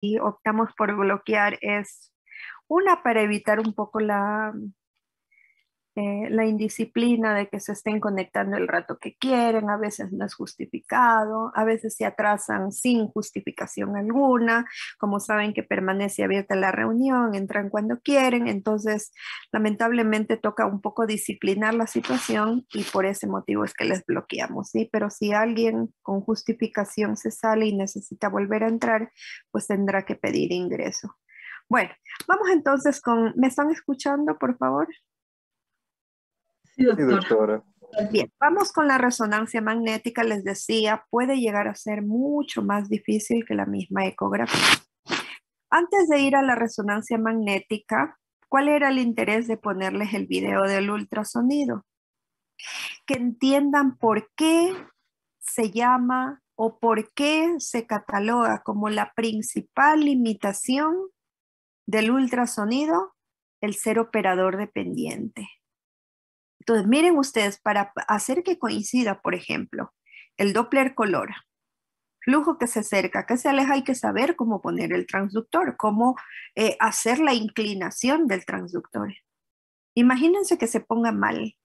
y optamos por bloquear es una para evitar un poco la indisciplina de que se estén conectando el rato que quieren, a veces no es justificado, a veces se atrasan sin justificación alguna, como saben que permanece abierta la reunión, entran cuando quieren, entonces lamentablemente toca un poco disciplinar la situación y por ese motivo es que les bloqueamos, ¿sí? Pero si alguien con justificación se sale y necesita volver a entrar, pues tendrá que pedir ingreso. Bueno, vamos entonces con, ¿me están escuchando, por favor? Sí, Sí, doctora. doctora. Bien, vamos con la resonancia magnética. Les decía, puede llegar a ser mucho más difícil que la misma ecografía. Antes de ir a la resonancia magnética, ¿cuál era el interés de ponerles el video del ultrasonido? Que entiendan por qué se llama o por qué se cataloga como la principal limitación del ultrasonido el ser operador dependiente. Entonces, miren ustedes, para hacer que coincida, por ejemplo, el Doppler color, flujo que se acerca, que se aleja, hay que saber cómo poner el transductor, cómo hacer la inclinación del transductor. Imagínense que se ponga mal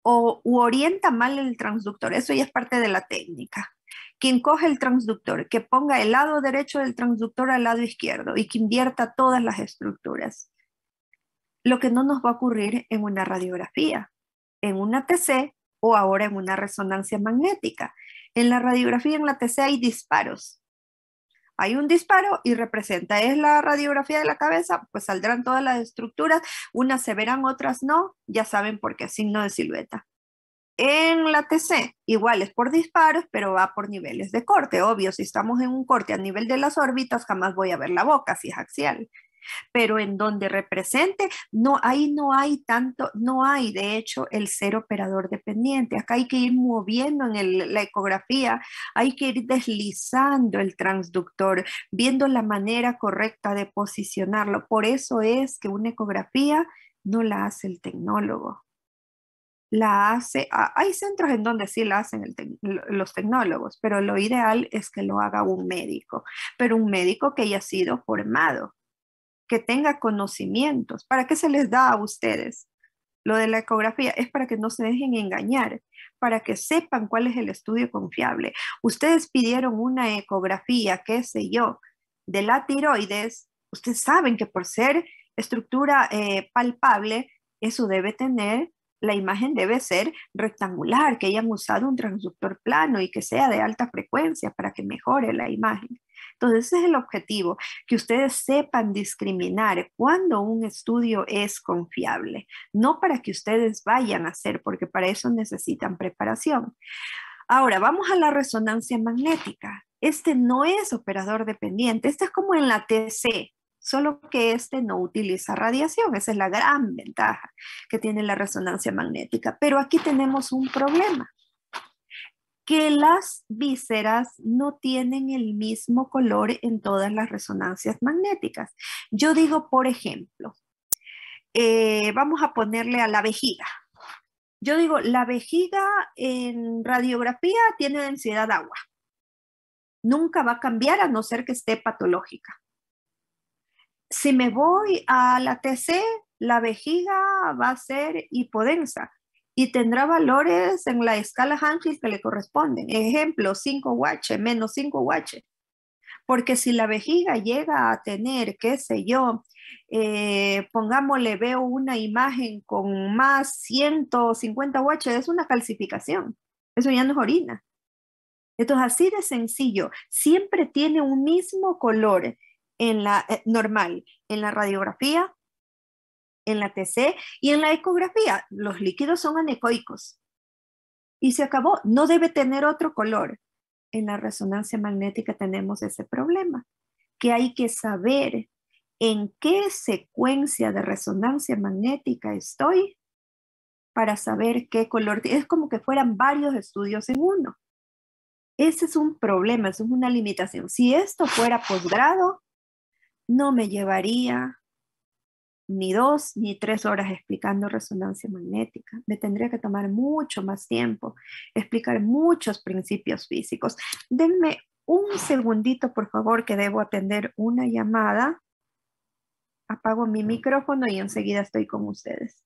o orienta mal el transductor, eso ya es parte de la técnica. Quien coge el transductor, que ponga el lado derecho del transductor al lado izquierdo y que invierta todas las estructuras. Lo que no nos va a ocurrir en una radiografía, en una TC o ahora en una resonancia magnética. En la radiografía, en la TC hay disparos. Hay un disparo y representa, es la radiografía de la cabeza, pues saldrán todas las estructuras, unas se verán, otras no, ya saben por qué, signo de silueta. En la TC, igual es por disparos, pero va por niveles de corte. Obvio, si estamos en un corte a nivel de las órbitas, jamás voy a ver la boca si es axial. Pero en donde represente, no, ahí no hay tanto, no hay de hecho el ser operador dependiente. Acá hay que ir moviendo en la ecografía, hay que ir deslizando el transductor, viendo la manera correcta de posicionarlo. Por eso es que una ecografía no la hace el tecnólogo. La hace, hay centros en donde sí la hacen los tecnólogos, pero lo ideal es que lo haga un médico, pero un médico que haya sido formado, que tenga conocimientos. ¿Para qué se les da a ustedes? Lo de la ecografía es para que no se dejen engañar, para que sepan cuál es el estudio confiable. Ustedes pidieron una ecografía, qué sé yo, de la tiroides. Ustedes saben que por ser estructura palpable, eso debe tener, la imagen debe ser rectangular, que hayan usado un transductor plano y que sea de alta frecuencia para que mejore la imagen. Entonces, ese es el objetivo, que ustedes sepan discriminar cuando un estudio es confiable, no para que ustedes vayan a hacer, porque para eso necesitan preparación. Ahora, vamos a la resonancia magnética. Este no es operador dependiente, este es como en la TC, solo que este no utiliza radiación. Esa es la gran ventaja que tiene la resonancia magnética. Pero aquí tenemos un problema, que las vísceras no tienen el mismo color en todas las resonancias magnéticas. Yo digo, por ejemplo, vamos a ponerle a la vejiga. Yo digo, la vejiga en radiografía tiene densidad de agua. Nunca va a cambiar a no ser que esté patológica. Si me voy a la TC, la vejiga va a ser hipodensa y tendrá valores en la escala Hankel que le corresponden. Ejemplo, 5 UH, menos 5 UH. Porque si la vejiga llega a tener, qué sé yo, pongámosle, veo una imagen con más 150 UH, es una calcificación. Eso ya no es orina. Entonces, así de sencillo, siempre tiene un mismo color en la normal, en la radiografía, en la TC y en la ecografía. Los líquidos son anecoicos. Y se acabó, no debe tener otro color. En la resonancia magnética tenemos ese problema, que hay que saber en qué secuencia de resonancia magnética estoy para saber qué color. Es como que fueran varios estudios en uno. Ese es un problema, eso es una limitación. Si esto fuera posgrado, no me llevaría ni 2 ni 3 horas explicando resonancia magnética. Me tendría que tomar mucho más tiempo, explicar muchos principios físicos. Denme un segundito, por favor, que debo atender una llamada. Apago mi micrófono y enseguida estoy con ustedes.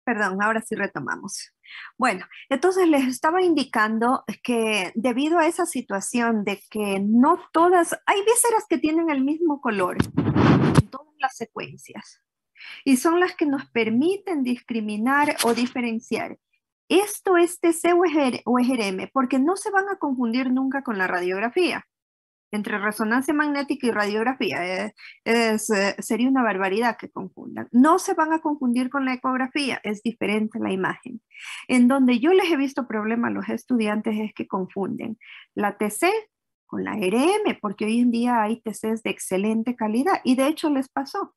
Perdón, ahora sí retomamos. Bueno, entonces les estaba indicando que debido a esa situación de que no todas, hay vísceras que tienen el mismo color en todas las secuencias y son las que nos permiten discriminar o diferenciar. Esto es TC o EGRM porque no se van a confundir nunca con la radiografía. Entre resonancia magnética y radiografía. Sería una barbaridad que confundan. No se van a confundir con la ecografía, es diferente la imagen. En donde yo les he visto problema a los estudiantes es que confunden la TC con la RM, porque hoy en día hay TCs de excelente calidad y de hecho les pasó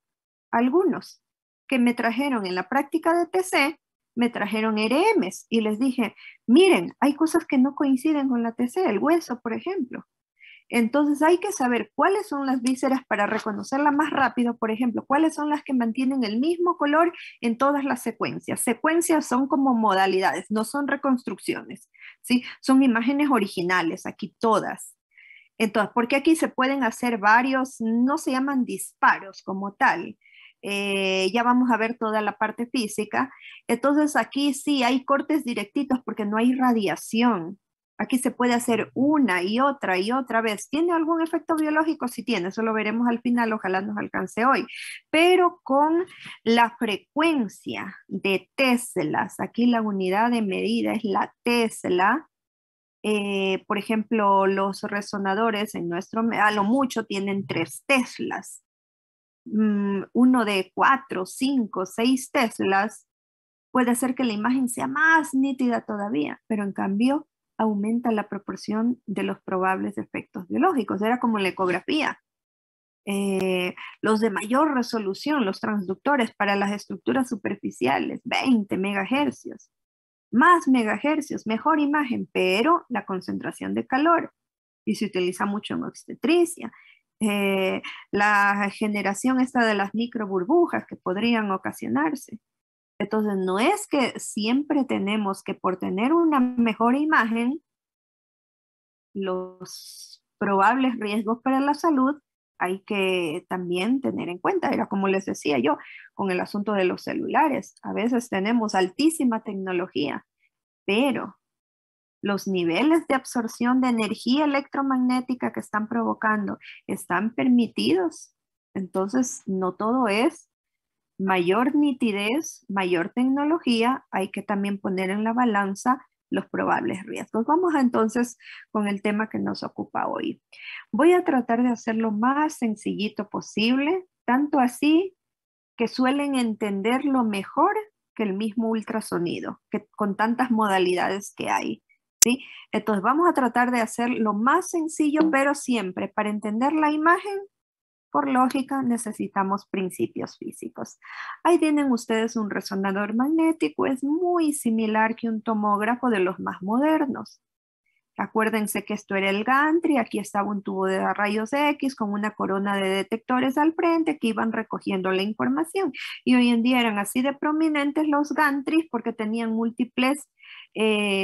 a algunos que me trajeron en la práctica de TC, me trajeron RMs y les dije, miren, hay cosas que no coinciden con la TC, el hueso, por ejemplo. Entonces hay que saber cuáles son las vísceras para reconocerla más rápido, por ejemplo, cuáles son las que mantienen el mismo color en todas las secuencias. Secuencias son como modalidades, no son reconstrucciones, ¿sí? Son imágenes originales, aquí todas. Entonces, porque aquí se pueden hacer varios, no se llaman disparos como tal. Ya vamos a ver toda la parte física. Entonces aquí sí hay cortes directitos porque no hay radiación. Aquí se puede hacer una y otra vez. ¿Tiene algún efecto biológico? Sí tiene, eso lo veremos al final, ojalá nos alcance hoy. Pero con la frecuencia de teslas, aquí la unidad de medida es la tesla. Por ejemplo, los resonadores en nuestro, a lo mucho tienen 3 teslas. Uno de 4, 5, 6 teslas, puede ser que la imagen sea más nítida todavía, pero en cambio aumenta la proporción de los probables efectos biológicos. Era como la ecografía. Los de mayor resolución, los transductores para las estructuras superficiales, 20 megahercios. Más megahercios, mejor imagen, pero la concentración de calor. Y se utiliza mucho en obstetricia. La generación esta de las microburbujas que podrían ocasionarse. Entonces, no es que siempre tenemos que por tener una mejor imagen, los probables riesgos para la salud hay que también tener en cuenta. Era como les decía yo, con el asunto de los celulares. A veces tenemos altísima tecnología, pero los niveles de absorción de energía electromagnética que están provocando están permitidos. Entonces, no todo es mayor nitidez, mayor tecnología, hay que también poner en la balanza los probables riesgos. Vamos entonces con el tema que nos ocupa hoy. Voy a tratar de hacerlo más sencillito posible, tanto así que suelen entenderlo mejor que el mismo ultrasonido, que con tantas modalidades que hay. ¿Sí? Entonces vamos a tratar de hacer lo más sencillo, pero siempre para entender la imagen, por lógica, necesitamos principios físicos. Ahí tienen ustedes un resonador magnético, es muy similar que un tomógrafo de los más modernos. Acuérdense que esto era el gantry, aquí estaba un tubo de rayos X con una corona de detectores al frente que iban recogiendo la información. Y hoy en día eran así de prominentes los gantries porque tenían múltiples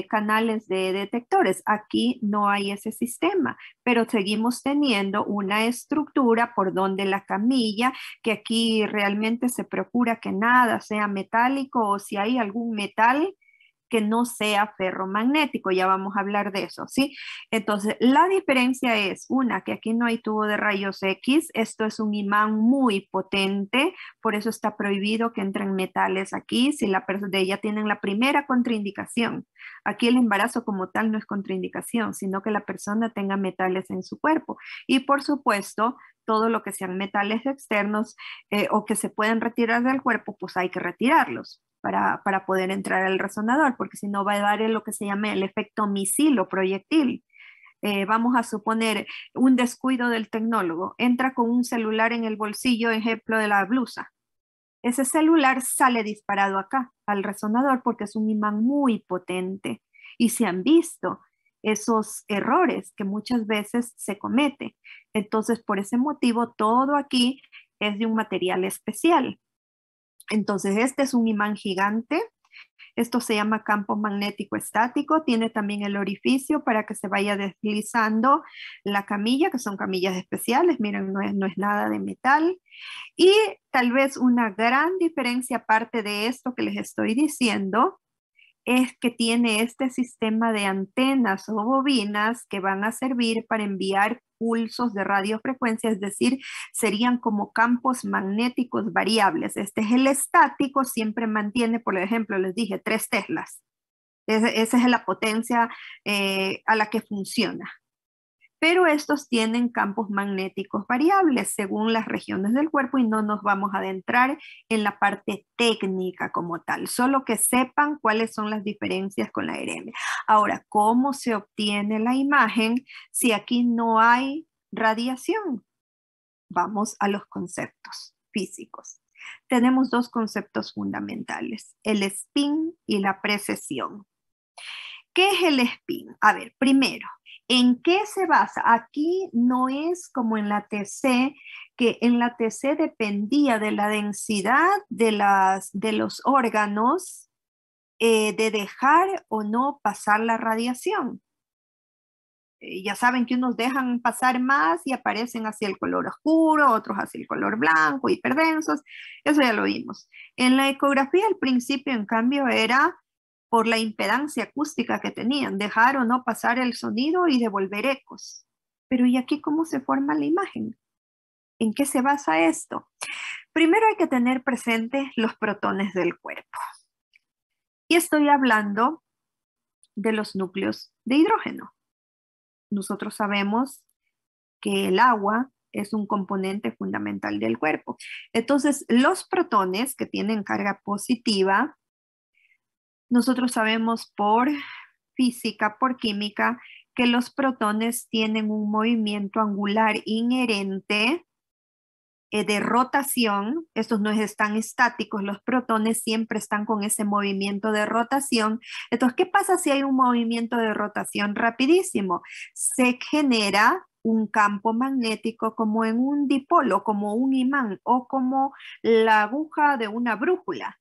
canales de detectores. Aquí no hay ese sistema, pero seguimos teniendo una estructura por donde la camilla, que aquí realmente se procura que nada sea metálico o si hay algún metal que no sea ferromagnético. Ya vamos a hablar de eso, ¿sí? Entonces, la diferencia es, una, que aquí no hay tubo de rayos X. Esto es un imán muy potente, por eso está prohibido que entren metales aquí. Si la persona, ya tienen la primera contraindicación. Aquí el embarazo como tal no es contraindicación, sino que la persona tenga metales en su cuerpo. Y por supuesto, todo lo que sean metales externos o que se pueden retirar del cuerpo, pues hay que retirarlos para poder entrar al resonador, porque si no va a dar lo que se llama el efecto misil o proyectil. Vamos a suponer un descuido del tecnólogo, entra con un celular en el bolsillo, ejemplo de la blusa. Ese celular sale disparado acá al resonador porque es un imán muy potente y se han visto esos errores que muchas veces se cometen. Entonces, por ese motivo, todo aquí es de un material especial. Entonces, este es un imán gigante. Esto se llama campo magnético estático. Tiene también el orificio para que se vaya deslizando la camilla, que son camillas especiales. Miren, no es nada de metal. Y tal vez una gran diferencia aparte de esto que les estoy diciendo es que tiene este sistema de antenas o bobinas que van a servir para enviar pulsos de radiofrecuencia, es decir, serían como campos magnéticos variables. Este es el estático, siempre mantiene, por ejemplo, les dije, 3 teslas. Esa es la potencia a la que funciona. Pero estos tienen campos magnéticos variables según las regiones del cuerpo y no nos vamos a adentrar en la parte técnica como tal, solo que sepan cuáles son las diferencias con la RM. Ahora, ¿cómo se obtiene la imagen si aquí no hay radiación? Vamos a los conceptos físicos. Tenemos 2 conceptos fundamentales, el spin y la precesión. ¿Qué es el spin? A ver, primero, ¿en qué se basa? Aquí no es como en la TC, que en la TC dependía de la densidad de los órganos de dejar o no pasar la radiación. Ya saben que unos dejan pasar más y aparecen hacia el color oscuro, otros hacia el color blanco, hiperdensos. Eso ya lo vimos. En la ecografía al principio, en cambio, era por la impedancia acústica que tenían, dejar o no pasar el sonido y devolver ecos. Pero ¿y aquí cómo se forma la imagen? ¿En qué se basa esto? Primero hay que tener presentes los protones del cuerpo. Y estoy hablando de los núcleos de hidrógeno. Nosotros sabemos que el agua es un componente fundamental del cuerpo. Entonces, los protones que tienen carga positiva, nosotros sabemos por física, por química, que los protones tienen un movimiento angular inherente de rotación. Estos no están estáticos, los protones siempre están con ese movimiento de rotación. Entonces, ¿qué pasa si hay un movimiento de rotación rapidísimo? Se genera un campo magnético como en un dipolo, como un imán o como la aguja de una brújula,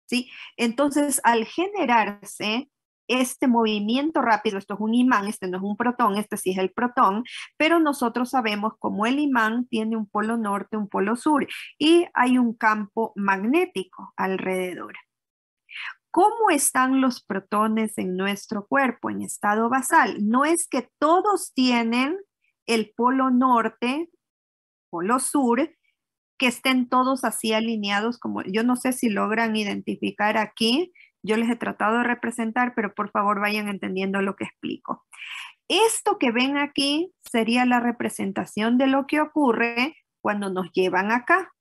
¿sí? Entonces, al generarse este movimiento rápido, esto es un imán, este no es un protón, este sí es el protón, pero nosotros sabemos cómo el imán tiene un polo norte, un polo sur y hay un campo magnético alrededor. ¿Cómo están los protones en nuestro cuerpo en estado basal? No es que todos tienen el polo norte, polo sur, que estén todos así alineados, como yo no sé si logran identificar aquí, yo les he tratado de representar, pero por favor vayan entendiendo lo que explico. Esto que ven aquí sería la representación de lo que ocurre cuando nos llevan acá.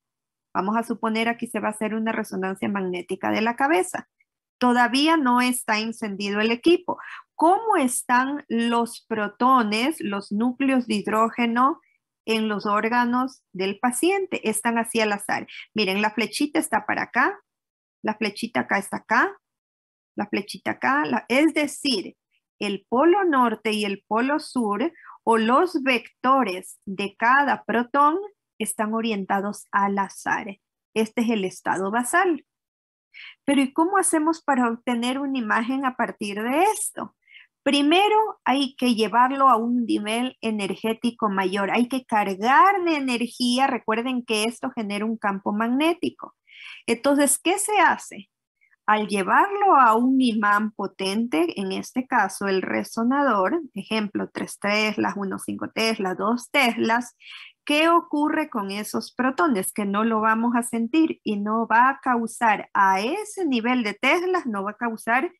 Vamos a suponer aquí se va a hacer una resonancia magnética de la cabeza. Todavía no está encendido el equipo. ¿Cómo están los protones, los núcleos de hidrógeno en los órganos del paciente? Están así al azar. Miren, la flechita está para acá, la flechita acá está acá, la flechita acá. Es decir, el polo norte y el polo sur o los vectores de cada protón están orientados al azar. Este es el estado basal. Pero ¿y cómo hacemos para obtener una imagen a partir de esto? Primero hay que llevarlo a un nivel energético mayor, hay que cargarle energía, recuerden que esto genera un campo magnético. Entonces, ¿qué se hace? Al llevarlo a un imán potente, en este caso el resonador, ejemplo 3 teslas, 1,5 teslas, 2 teslas, ¿qué ocurre con esos protones? Que no lo vamos a sentir y no va a causar a ese nivel de teslas, no va a causar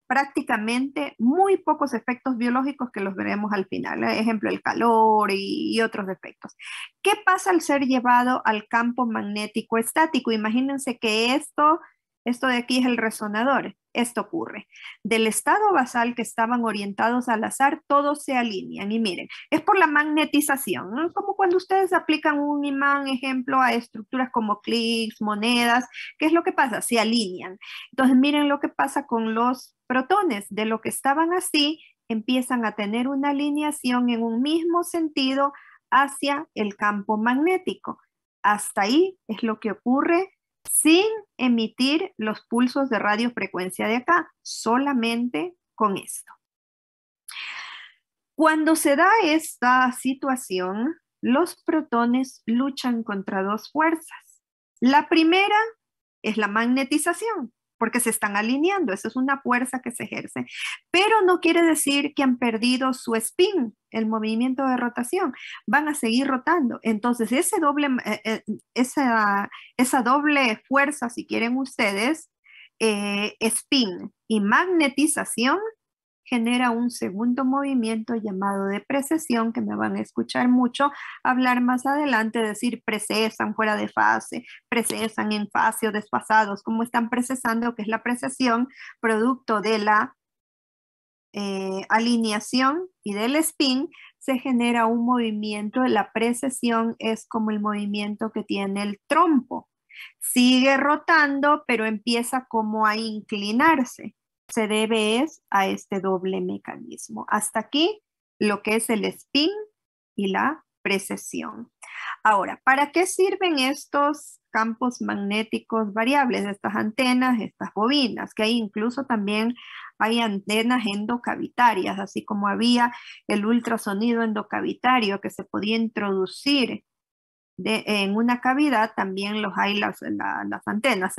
prácticamente muy pocos efectos biológicos que los veremos al final. Ejemplo, el calor y otros efectos. ¿Qué pasa al ser llevado al campo magnético estático? Imagínense que esto de aquí es el resonador. Esto ocurre. Del estado basal que estaban orientados al azar, todos se alinean. Y miren, es por la magnetización, ¿no? Como cuando ustedes aplican un imán, ejemplo, a estructuras como clics, monedas. ¿Qué es lo que pasa? Se alinean. Entonces, miren lo que pasa con los protones. De lo que estaban así, empiezan a tener una alineación en un mismo sentido hacia el campo magnético. Hasta ahí es lo que ocurre sin emitir los pulsos de radiofrecuencia de acá, solamente con esto. Cuando se da esta situación, los protones luchan contra dos fuerzas. La primera es la magnetización, porque se están alineando, eso es una fuerza que se ejerce, pero no quiere decir que han perdido su spin, el movimiento de rotación, van a seguir rotando. Entonces, esa doble fuerza, si quieren ustedes, spin y magnetización, genera un segundo movimiento llamado de precesión, que me van a escuchar mucho hablar más adelante, decir precesan fuera de fase, precesan en fase o desfasados, como están precesando, que es la precesión, producto de la alineación y del spin, se genera un movimiento. La precesión es como el movimiento que tiene el trompo. Sigue rotando, pero empieza como a inclinarse. Se debe a este doble mecanismo. Hasta aquí lo que es el spin y la precesión. Ahora, ¿para qué sirven estos campos magnéticos variables, estas antenas, estas bobinas? Que hay incluso también hay antenas endocavitarias, así como había el ultrasonido endocavitario que se podía introducir en una cavidad, también los hay las antenas,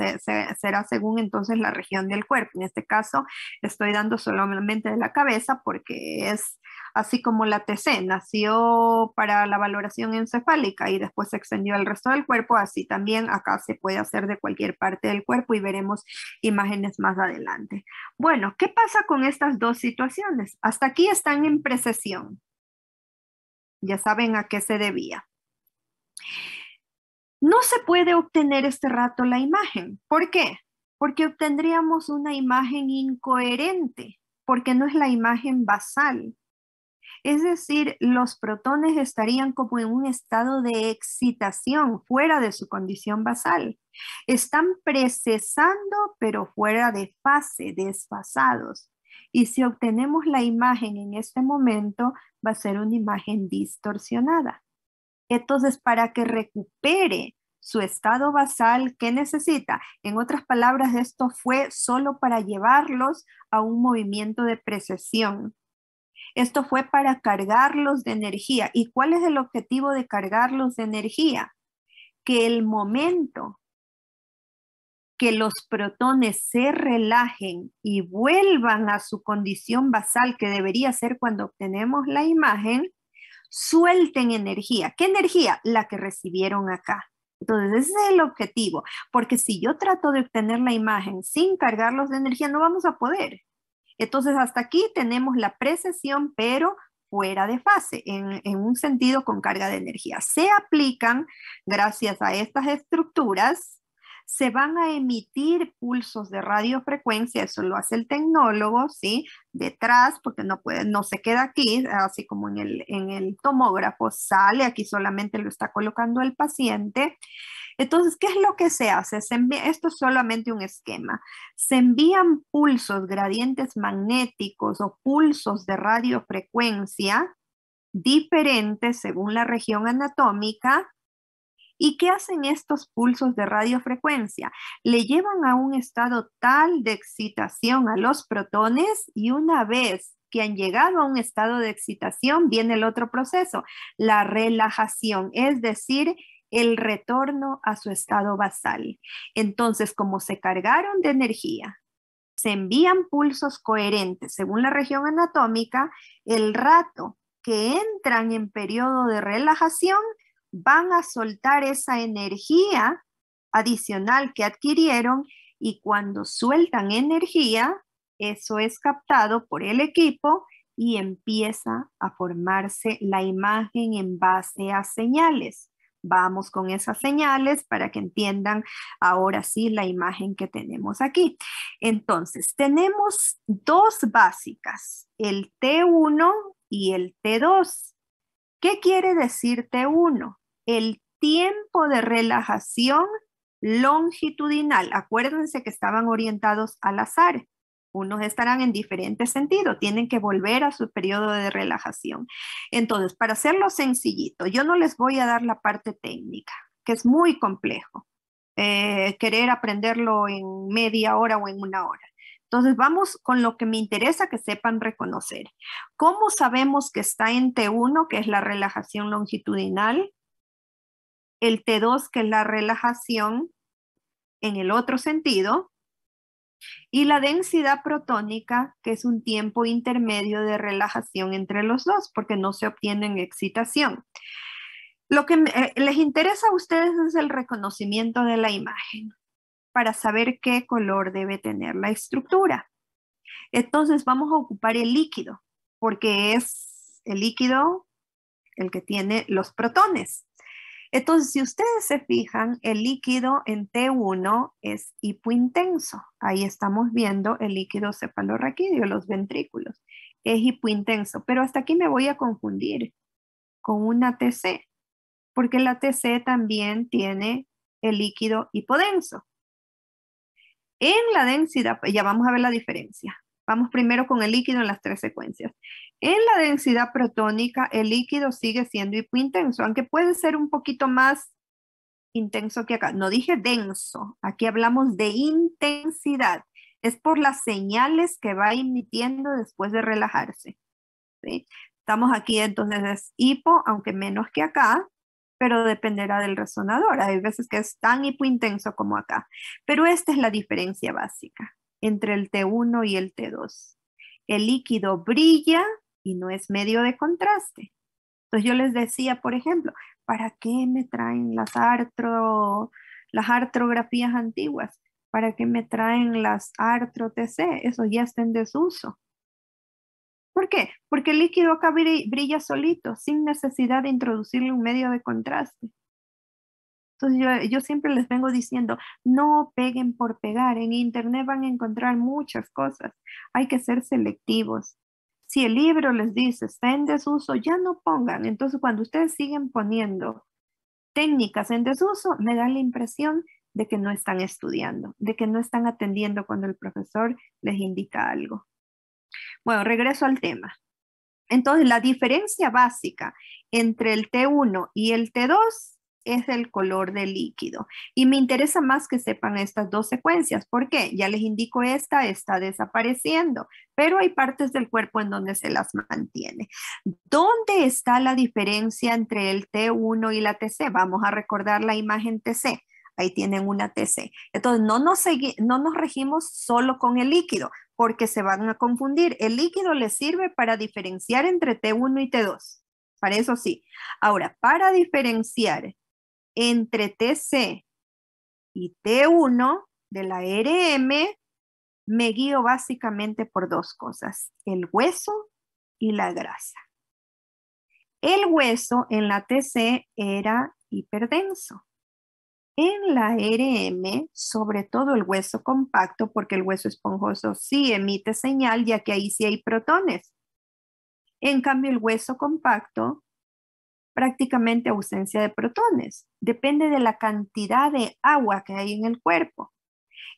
será según entonces la región del cuerpo. En este caso estoy dando solamente de la cabeza porque es así como la TC nació para la valoración encefálica y después se extendió al resto del cuerpo, así también acá se puede hacer de cualquier parte del cuerpo y veremos imágenes más adelante. Bueno, ¿qué pasa con estas dos situaciones? Hasta aquí están en precesión. Ya saben a qué se debía. No se puede obtener este rato la imagen. ¿Por qué? Porque obtendríamos una imagen incoherente, porque no es la imagen basal. Es decir, los protones estarían como en un estado de excitación fuera de su condición basal. Están precesando, pero fuera de fase, desfasados. Y si obtenemos la imagen en este momento, va a ser una imagen distorsionada. Entonces, para que recupere su estado basal, ¿qué necesita? En otras palabras, esto fue solo para llevarlos a un movimiento de precesión. Esto fue para cargarlos de energía. ¿Y cuál es el objetivo de cargarlos de energía? Que el momento que los protones se relajen y vuelvan a su condición basal, que debería ser cuando obtenemos la imagen, suelten energía. ¿Qué energía? La que recibieron acá. Entonces, ese es el objetivo, porque si yo trato de obtener la imagen sin cargarlos de energía, no vamos a poder. Entonces, hasta aquí tenemos la precesión, pero fuera de fase, en un sentido con carga de energía. Se aplican, gracias a estas estructuras, se van a emitir pulsos de radiofrecuencia, eso lo hace el tecnólogo, ¿sí? Detrás, porque no se queda aquí, así como en el tomógrafo, sale, aquí solamente lo está colocando el paciente. Entonces, ¿qué es lo que se hace? Esto es solamente un esquema. Se envían pulsos, gradientes magnéticos o pulsos de radiofrecuencia diferentes según la región anatómica. ¿Y qué hacen estos pulsos de radiofrecuencia? Le llevan a un estado tal de excitación a los protones y una vez que han llegado a un estado de excitación viene el otro proceso, la relajación, es decir, el retorno a su estado basal. Entonces, como se cargaron de energía, se envían pulsos coherentes según la región anatómica, el rato que entran en periodo de relajación van a soltar esa energía adicional que adquirieron y cuando sueltan energía, eso es captado por el equipo y empieza a formarse la imagen en base a señales. Vamos con esas señales para que entiendan ahora sí la imagen que tenemos aquí. Entonces, tenemos dos básicas, el T1 y el T2. ¿Qué quiere decir T1? El tiempo de relajación longitudinal. Acuérdense que estaban orientados al azar. Unos estarán en diferentes sentidos, tienen que volver a su periodo de relajación. Entonces, para hacerlo sencillito, yo no les voy a dar la parte técnica, que es muy complejo. Querer aprenderlo en media hora o en una hora. Entonces, vamos con lo que me interesa que sepan reconocer. ¿Cómo sabemos que está en T1, que es la relajación longitudinal? El T2, que es la relajación en el otro sentido, y la densidad protónica, que es un tiempo intermedio de relajación entre los dos, porque no se obtiene excitación. Lo que les interesa a ustedes es el reconocimiento de la imagen para saber qué color debe tener la estructura. Entonces vamos a ocupar el líquido, porque es el líquido el que tiene los protones. Entonces, si ustedes se fijan, el líquido en T1 es hipointenso. Ahí estamos viendo el líquido cefalorraquídeo, los ventrículos. Es hipointenso, pero hasta aquí me voy a confundir con una TC, porque la TC también tiene el líquido hipodenso. En la densidad, ya vamos a ver la diferencia. Vamos primero con el líquido en las tres secuencias. En la densidad protónica, el líquido sigue siendo hipointenso, aunque puede ser un poquito más intenso que acá. No dije denso, aquí hablamos de intensidad. Es por las señales que va emitiendo después de relajarse. ¿Sí? Estamos aquí, entonces es hipo, aunque menos que acá, pero dependerá del resonador. Hay veces que es tan hipointenso como acá. Pero esta es la diferencia básica entre el T1 y el T2. El líquido brilla y no es medio de contraste. Entonces yo les decía, por ejemplo, ¿para qué me traen las artrografías antiguas? ¿Para qué me traen las artro-TC? Eso ya está en desuso. ¿Por qué? Porque el líquido acá brilla solito, sin necesidad de introducirle un medio de contraste. Entonces yo siempre les vengo diciendo, no peguen por pegar. En internet van a encontrar muchas cosas. Hay que ser selectivos. Si el libro les dice está en desuso, ya no pongan. Entonces cuando ustedes siguen poniendo técnicas en desuso, me da la impresión de que no están estudiando, de que no están atendiendo cuando el profesor les indica algo. Bueno, regreso al tema. Entonces, la diferencia básica entre el T1 y el T2 es el color del líquido. Y me interesa más que sepan estas dos secuencias. ¿Por qué? Ya les indico, esta está desapareciendo, pero hay partes del cuerpo en donde se las mantiene. ¿Dónde está la diferencia entre el T1 y la TC? Vamos a recordar la imagen TC. Ahí tienen una TC. Entonces, no nos regimos solo con el líquido, porque se van a confundir. El líquido les sirve para diferenciar entre T1 y T2. Para eso sí. Ahora, para diferenciar entre TC y T1 de la RM, me guío básicamente por dos cosas, el hueso y la grasa. El hueso en la TC era hiperdenso. En la RM, sobre todo el hueso compacto, porque el hueso esponjoso sí emite señal, ya que ahí sí hay protones. En cambio, el hueso compacto, prácticamente ausencia de protones. Depende de la cantidad de agua que hay en el cuerpo.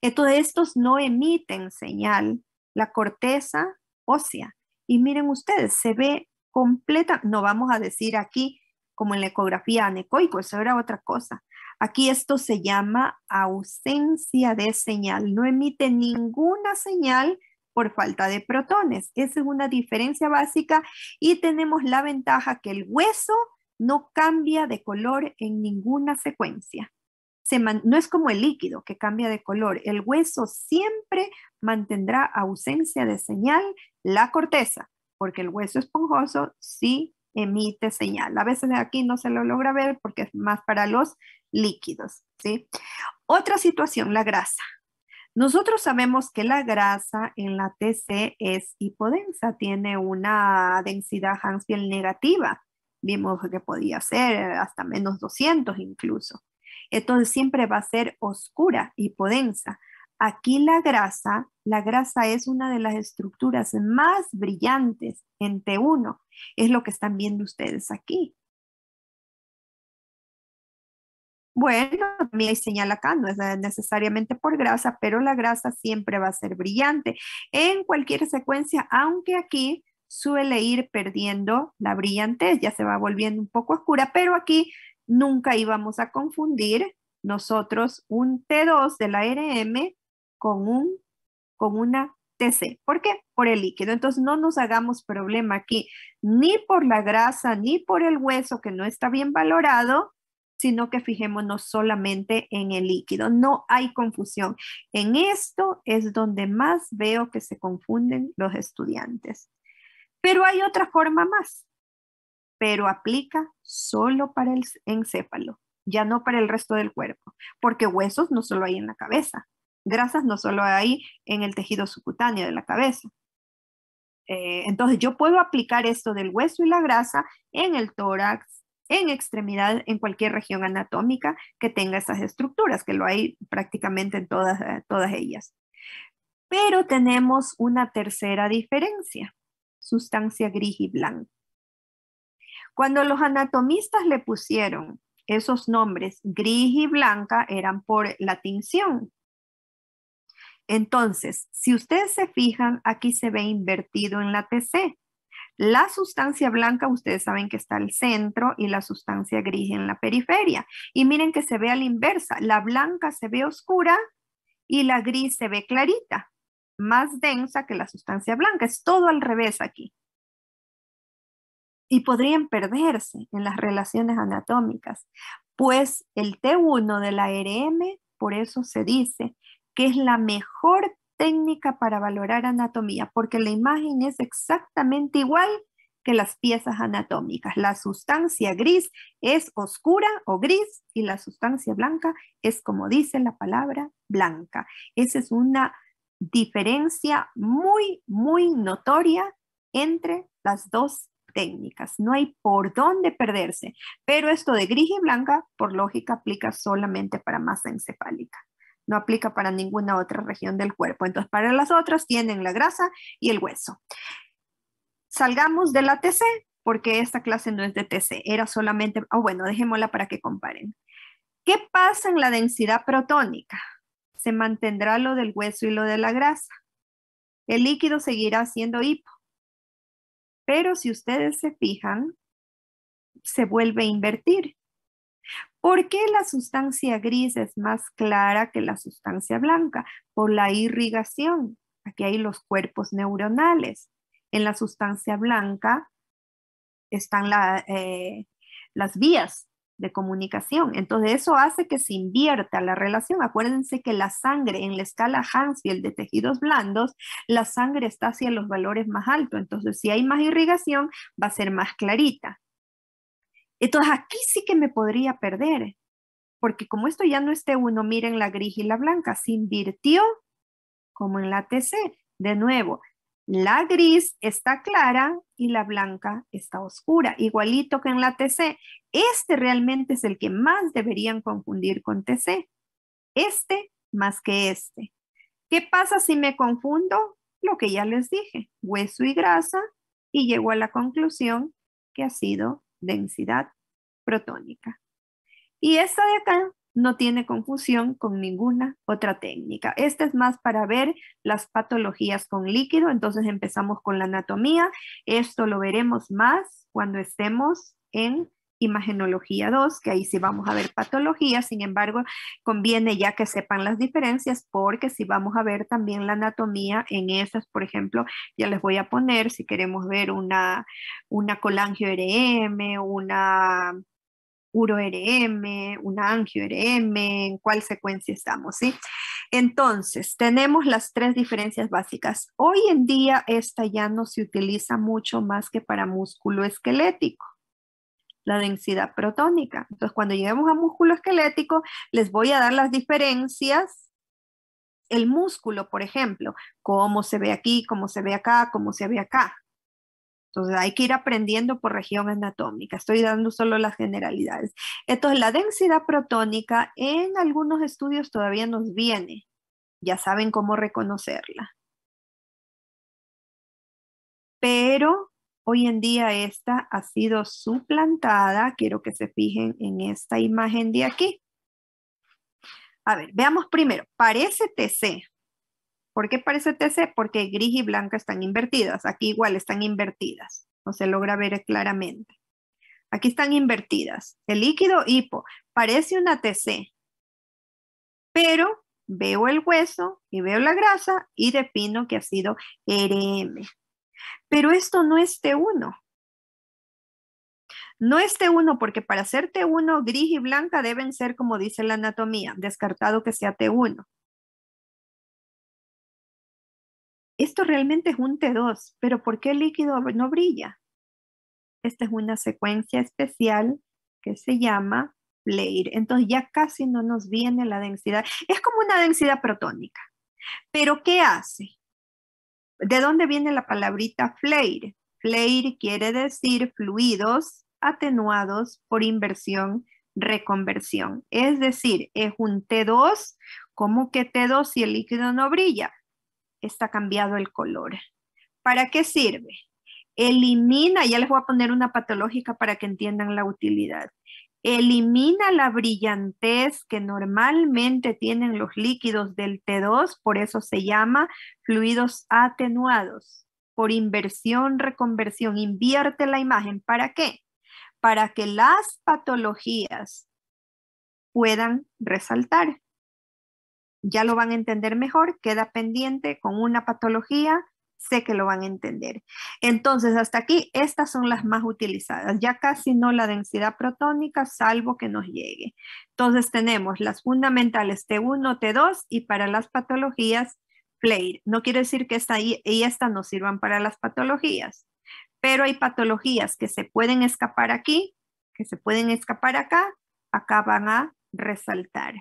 Entonces, estos no emiten señal. La corteza ósea. Y miren ustedes, se ve completa, no vamos a decir aquí como en la ecografía anecoico, eso era otra cosa. Aquí esto se llama ausencia de señal, no emite ninguna señal por falta de protones. Esa es una diferencia básica y tenemos la ventaja que el hueso no cambia de color en ninguna secuencia. No es como el líquido que cambia de color. El hueso siempre mantendrá ausencia de señal la corteza, porque el hueso esponjoso sí emite señal. A veces aquí no se lo logra ver porque es más para los líquidos, ¿sí? Otra situación, la grasa. Nosotros sabemos que la grasa en la TC es hipodensa, tiene una densidad Hounsfield negativa. Vimos que podía ser hasta menos 200 incluso. Entonces siempre va a ser oscura, hipodensa. Aquí la grasa es una de las estructuras más brillantes en T1. Es lo que están viendo ustedes aquí. Bueno, también hay señal acá, no es necesariamente por grasa, pero la grasa siempre va a ser brillante en cualquier secuencia, aunque aquí suele ir perdiendo la brillantez, ya se va volviendo un poco oscura, pero aquí nunca íbamos a confundir nosotros un T2 de la RM con una TC. ¿Por qué? Por el líquido. Entonces no nos hagamos problema aquí, ni por la grasa, ni por el hueso que no está bien valorado, sino que fijémonos solamente en el líquido. No hay confusión. En esto es donde más veo que se confunden los estudiantes. Pero hay otra forma más, pero aplica solo para el encéfalo, ya no para el resto del cuerpo, porque huesos no solo hay en la cabeza, grasas no solo hay en el tejido subcutáneo de la cabeza. Entonces yo puedo aplicar esto del hueso y la grasa en el tórax, en extremidad, en cualquier región anatómica que tenga esas estructuras, que lo hay prácticamente en todas ellas. Pero tenemos una tercera diferencia, sustancia gris y blanca. Cuando los anatomistas le pusieron esos nombres gris y blanca eran por la tinción. Entonces, si ustedes se fijan, aquí se ve invertido en la TC. La sustancia blanca, ustedes saben que está al centro y la sustancia gris en la periferia. Y miren que se ve a la inversa. La blanca se ve oscura y la gris se ve clarita, más densa que la sustancia blanca. Es todo al revés aquí. Y podrían perderse en las relaciones anatómicas, pues el T1 de la RM, por eso se dice que es la mejor técnica para valorar anatomía, porque la imagen es exactamente igual que las piezas anatómicas. La sustancia gris es oscura o gris y la sustancia blanca es como dice la palabra blanca. Esa es una diferencia muy, muy notoria entre las dos técnicas. No hay por dónde perderse, pero esto de gris y blanca, por lógica, aplica solamente para masa encefálica. No aplica para ninguna otra región del cuerpo. Entonces, para las otras tienen la grasa y el hueso. Salgamos de la TC, porque esta clase no es de TC, era solamente, bueno, dejémosla para que comparen. ¿Qué pasa en la densidad protónica? Se mantendrá lo del hueso y lo de la grasa. El líquido seguirá siendo hipo. Pero si ustedes se fijan, se vuelve a invertir. ¿Por qué la sustancia gris es más clara que la sustancia blanca? Por la irrigación. Aquí hay los cuerpos neuronales. En la sustancia blanca están las vías de comunicación. Entonces eso hace que se invierta la relación. Acuérdense que la sangre en la escala Hounsfield de tejidos blandos, la sangre está hacia los valores más altos. Entonces si hay más irrigación, va a ser más clarita. Entonces aquí sí que me podría perder, porque como esto ya no es T1, miren la gris y la blanca, se invirtió como en la TC. De nuevo, la gris está clara y la blanca está oscura, igualito que en la TC. Este realmente es el que más deberían confundir con TC. Este más que este. ¿Qué pasa si me confundo? Lo que ya les dije, hueso y grasa, y llego a la conclusión que ha sido densidad protónica. Y esta de acá no tiene confusión con ninguna otra técnica. Esta es más para ver las patologías con líquido. Entonces empezamos con la anatomía. Esto lo veremos más cuando estemos en Imagenología 2, que ahí sí vamos a ver patología, sin embargo, conviene ya que sepan las diferencias, porque si vamos a ver también la anatomía en esas, por ejemplo, ya les voy a poner, si queremos ver una colangio-RM, una uro-RM, una angio-RM, en cuál secuencia estamos, ¿sí? Entonces, tenemos las tres diferencias básicas. Hoy en día esta ya no se utiliza mucho más que para músculo esquelético, la densidad protónica. Entonces, cuando lleguemos a músculo esquelético, les voy a dar las diferencias. El músculo, por ejemplo, cómo se ve aquí, cómo se ve acá, cómo se ve acá. Entonces hay que ir aprendiendo por región anatómica. Estoy dando solo las generalidades. Entonces la densidad protónica en algunos estudios todavía nos viene. Ya saben cómo reconocerla. Pero hoy en día esta ha sido suplantada. Quiero que se fijen en esta imagen de aquí. A ver, veamos primero. Parece TC. ¿Por qué parece TC? Porque gris y blanca están invertidas. Aquí igual están invertidas. No se logra ver claramente. Aquí están invertidas. El líquido hipo parece una TC, pero veo el hueso y veo la grasa y defino que ha sido RM. Pero esto no es T1. No es T1 porque para ser T1 gris y blanca deben ser como dice la anatomía, descartado que sea T1. Esto realmente es un T2, pero ¿por qué el líquido no brilla? Esta es una secuencia especial que se llama Fleir. Entonces ya casi no nos viene la densidad. Es como una densidad protónica. Pero ¿qué hace? ¿De dónde viene la palabrita Fleir? Fleir quiere decir fluidos atenuados por inversión, reconversión. Es decir, es un T2. ¿Cómo que T2 si el líquido no brilla? Está cambiado el color. ¿Para qué sirve? Elimina, ya les voy a poner una patológica para que entiendan la utilidad. Elimina la brillantez que normalmente tienen los líquidos del T2, por eso se llama fluidos atenuados. Por inversión, reconversión, invierte la imagen. ¿Para qué? Para que las patologías puedan resaltar. Ya lo van a entender mejor, queda pendiente con una patología, sé que lo van a entender. Entonces, hasta aquí, estas son las más utilizadas. Ya casi no la densidad protónica, salvo que nos llegue. Entonces, tenemos las fundamentales T1, T2 y para las patologías, Fleir. No quiere decir que esta y esta no sirvan para las patologías, pero hay patologías que se pueden escapar aquí, que se pueden escapar acá van a resaltar.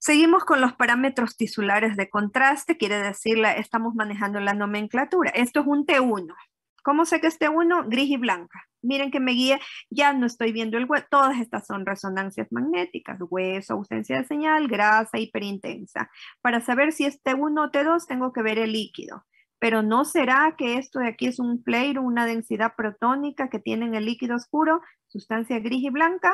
Seguimos con los parámetros tisulares de contraste, quiere decir, estamos manejando la nomenclatura. Esto es un T1. ¿Cómo sé que es T1? Gris y blanca. Miren que me guía, ya no estoy viendo el hueso. Todas estas son resonancias magnéticas, hueso, ausencia de señal, grasa, hiperintensa. Para saber si es T1 o T2 tengo que ver el líquido. Pero ¿no será que esto de aquí es un Fleir, una densidad protónica que tiene en el líquido oscuro, sustancia gris y blanca?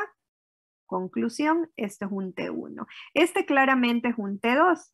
Conclusión, este es un T1. Este claramente es un T2.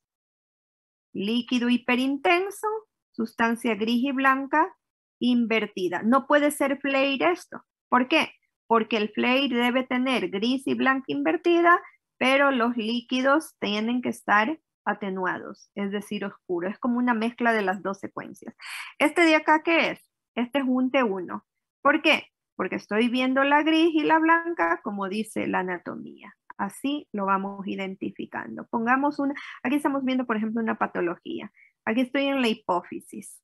Líquido hiperintenso, sustancia gris y blanca, invertida. No puede ser Fleir esto. ¿Por qué? Porque el Fleir debe tener gris y blanca invertida, pero los líquidos tienen que estar atenuados, es decir, oscuro. Es como una mezcla de las dos secuencias. Este de acá, ¿qué es? Este es un T1. ¿Por qué? Porque estoy viendo la gris y la blanca como dice la anatomía. Así lo vamos identificando. Pongamos una, aquí estamos viendo, por ejemplo, una patología. Aquí estoy en la hipófisis.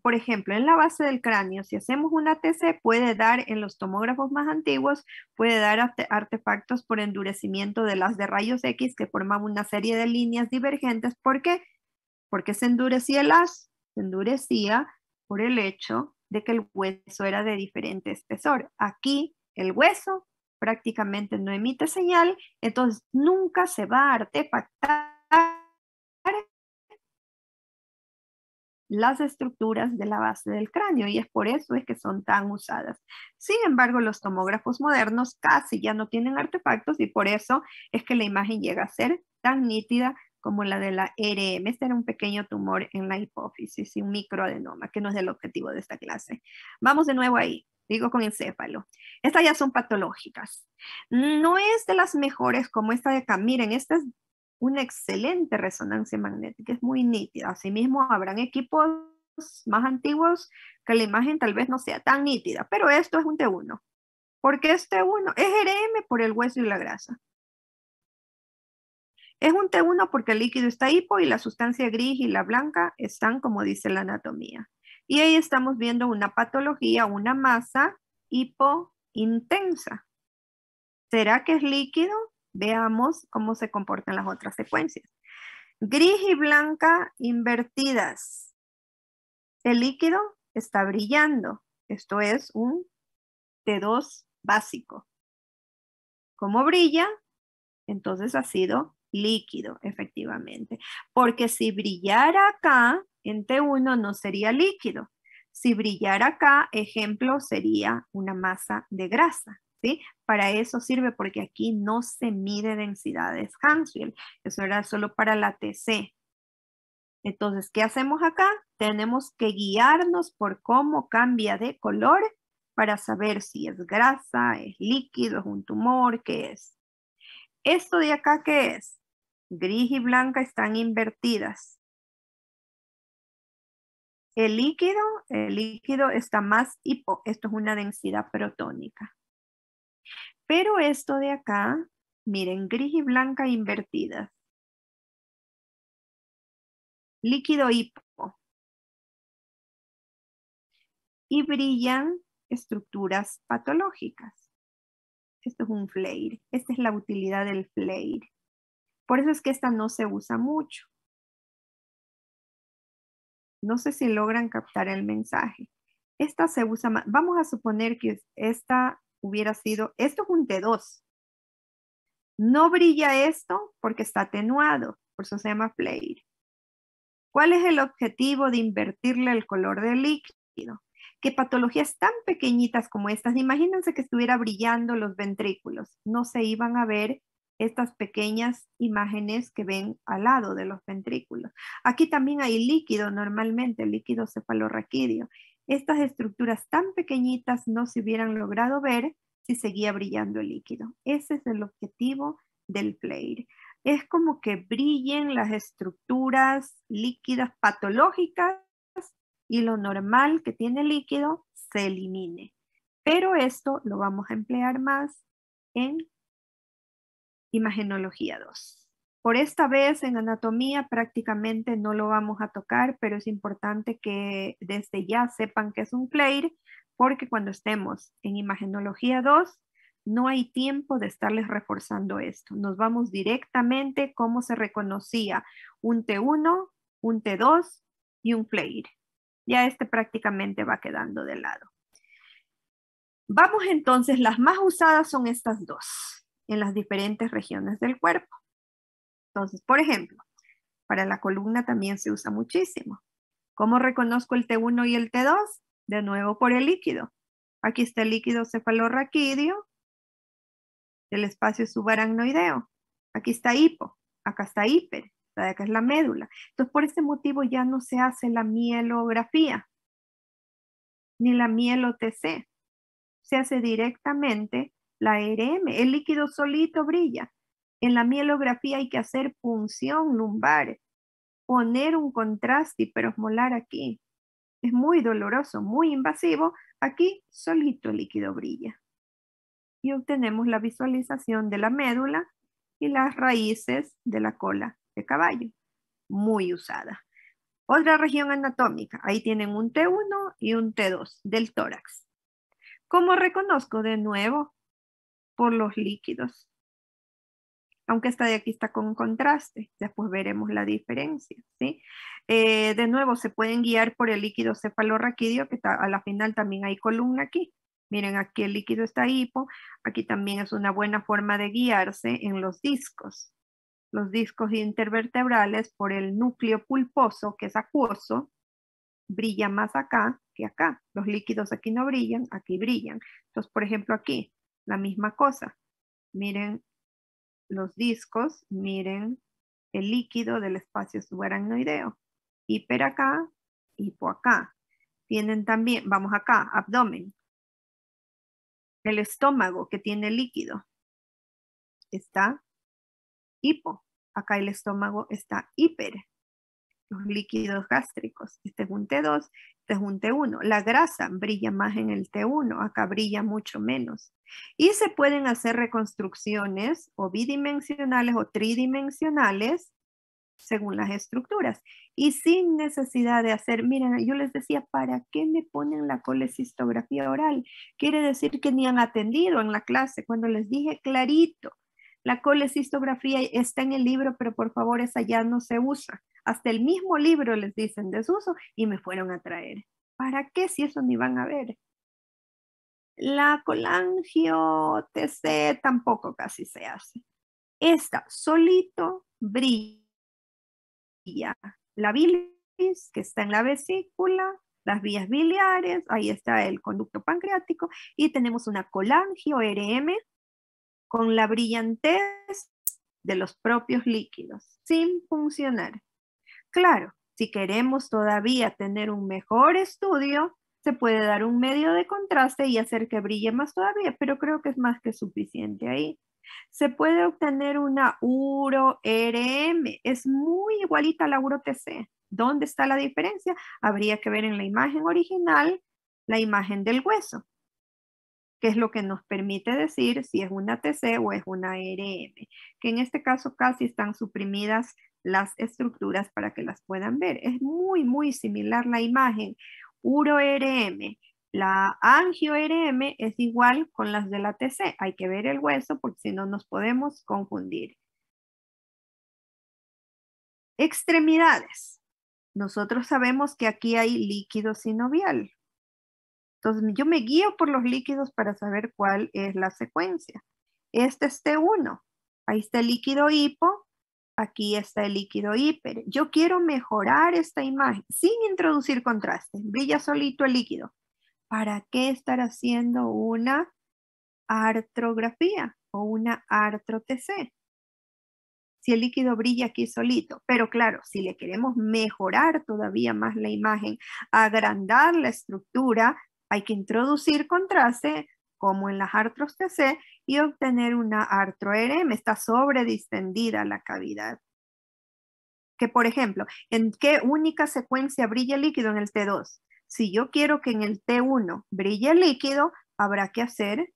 Por ejemplo, en la base del cráneo, si hacemos una TC, puede dar en los tomógrafos más antiguos, puede dar artefactos por endurecimiento de las de rayos X que forman una serie de líneas divergentes. ¿Por qué? Porque se endurecía el haz, se endurecía por el hecho de que el hueso era de diferente espesor. Aquí el hueso prácticamente no emite señal, entonces nunca se va a artefactar las estructuras de la base del cráneo y es por eso es que son tan usadas. Sin embargo, los tomógrafos modernos casi ya no tienen artefactos y por eso es que la imagen llega a ser tan nítida como la de la ERM. Este era un pequeño tumor en la hipófisis y un microadenoma, que no es el objetivo de esta clase. Vamos de nuevo ahí, digo con encéfalo. Estas ya son patológicas. No es de las mejores como esta de acá. Miren, esta es una excelente resonancia magnética, es muy nítida. Asimismo, habrán equipos más antiguos que la imagen tal vez no sea tan nítida, pero esto es un T1. ¿Por qué es T1? Es RM por el hueso y la grasa. Es un T1 porque el líquido está hipo y la sustancia gris y la blanca están como dice la anatomía. Y ahí estamos viendo una patología, una masa hipointensa. ¿Será que es líquido? Veamos cómo se comportan las otras secuencias. Gris y blanca invertidas. El líquido está brillando. Esto es un T2 básico. ¿Cómo brilla? Entonces ha sido líquido, efectivamente. Porque si brillara acá, en T1 no sería líquido. Si brillara acá, ejemplo, sería una masa de grasa. ¿Sí? Para eso sirve porque aquí no se mide densidades Hansfield. Eso era solo para la TC. Entonces, ¿qué hacemos acá? Tenemos que guiarnos por cómo cambia de color para saber si es grasa, es líquido, es un tumor, ¿qué es? Esto de acá, ¿qué es? Gris y blanca están invertidas. El líquido está más hipo. Esto es una densidad protónica. Pero esto de acá, miren, gris y blanca invertidas. Líquido hipo. Y brillan estructuras patológicas. Esto es un flare. Esta es la utilidad del flare. Por eso es que esta no se usa mucho. No sé si logran captar el mensaje. Esta se usa más. Vamos a suponer que esta hubiera sido, esto es un T2. No brilla esto porque está atenuado, por eso se llama flare. ¿Cuál es el objetivo de invertirle el color del líquido? Que patologías tan pequeñitas como estas, imagínense que estuviera brillando los ventrículos, no se iban a ver estas pequeñas imágenes que ven al lado de los ventrículos. Aquí también hay líquido normalmente, líquido cefalorraquídeo. Estas estructuras tan pequeñitas no se hubieran logrado ver si seguía brillando el líquido. Ese es el objetivo del flare. Es como que brillen las estructuras líquidas patológicas y lo normal que tiene el líquido se elimine. Pero esto lo vamos a emplear más en imagenología 2. Por esta vez en anatomía prácticamente no lo vamos a tocar, pero es importante que desde ya sepan que es un flare, porque cuando estemos en imagenología 2, no hay tiempo de estarles reforzando esto. Nos vamos directamente cómo se reconocía un T1, un T2 y un flare. Ya este prácticamente va quedando de lado. Vamos entonces, las más usadas son estas dos en las diferentes regiones del cuerpo. Entonces, por ejemplo, para la columna también se usa muchísimo. ¿Cómo reconozco el T1 y el T2? De nuevo por el líquido. Aquí está el líquido cefalorraquídeo, el espacio subaracnoideo. Aquí está hipo, acá está hiper, acá es la médula. Entonces, por este motivo ya no se hace la mielografía, ni la mielo-TC. Se hace directamente la RM. El líquido solito brilla. En la mielografía hay que hacer punción lumbar, poner un contraste hiperosmolar aquí. Es muy doloroso, muy invasivo. Aquí solito el líquido brilla. Y obtenemos la visualización de la médula y las raíces de la cola de caballo. Muy usada. Otra región anatómica. Ahí tienen un T1 y un T2 del tórax. ¿Cómo reconozco? De nuevo, por los líquidos. Aunque esta de aquí está con contraste, después veremos la diferencia, ¿sí? De nuevo, se pueden guiar por el líquido cefalorraquídeo, que está, a la final también hay columna aquí. Miren, aquí el líquido está hipo, aquí también es una buena forma de guiarse en los discos. Los discos intervertebrales por el núcleo pulposo, que es acuoso, brilla más acá que acá. Los líquidos aquí no brillan, aquí brillan. Entonces, por ejemplo, aquí, la misma cosa. Miren los discos, miren el líquido del espacio subaracnoideo. Hiper acá, hipo acá. Tienen también, vamos acá, abdomen. El estómago que tiene líquido está hipo. Acá el estómago está hiper. Los líquidos gástricos. Este es un T2, este es un T1. La grasa brilla más en el T1, acá brilla mucho menos. Y se pueden hacer reconstrucciones o bidimensionales o tridimensionales según las estructuras. Y sin necesidad de hacer, miren, yo les decía, ¿para qué me ponen la colecistografía oral? Quiere decir que ni han atendido en la clase, cuando les dije clarito, la colecistografía está en el libro, pero por favor esa ya no se usa. Hasta el mismo libro les dicen desuso y me fueron a traer. ¿Para qué si eso ni van a ver? La colangio TC tampoco casi se hace. Esta solito brilla. La bilis, que está en la vesícula, las vías biliares, ahí está el conducto pancreático, y tenemos una colangio RM con la brillantez de los propios líquidos, sin funcionar. Claro, si queremos todavía tener un mejor estudio, se puede dar un medio de contraste y hacer que brille más todavía, pero creo que es más que suficiente ahí. Se puede obtener una uro-RM, es muy igualita a la uro-TC. ¿Dónde está la diferencia? Habría que ver en la imagen original la imagen del hueso, que es lo que nos permite decir si es una TC o es una RM, que en este caso casi están suprimidas las estructuras para que las puedan ver. Es muy, muy similar la imagen. Uro-RM. La angio-RM es igual con las de la TC. Hay que ver el hueso porque si no nos podemos confundir. Extremidades. Nosotros sabemos que aquí hay líquido sinovial. Entonces yo me guío por los líquidos para saber cuál es la secuencia. Este es T1. Ahí está el líquido hipo. Aquí está el líquido hiper. Yo quiero mejorar esta imagen sin introducir contraste. Brilla solito el líquido. ¿Para qué estar haciendo una artrografía o una artro-TC? Si el líquido brilla aquí solito. Pero claro, si le queremos mejorar todavía más la imagen, agrandar la estructura, hay que introducir contraste como en las artros TC y obtener una artro-RM. Está sobredistendida la cavidad. Que por ejemplo, ¿en qué única secuencia brilla el líquido? En el T2. Si yo quiero que en el T1 brille el líquido, habrá que hacer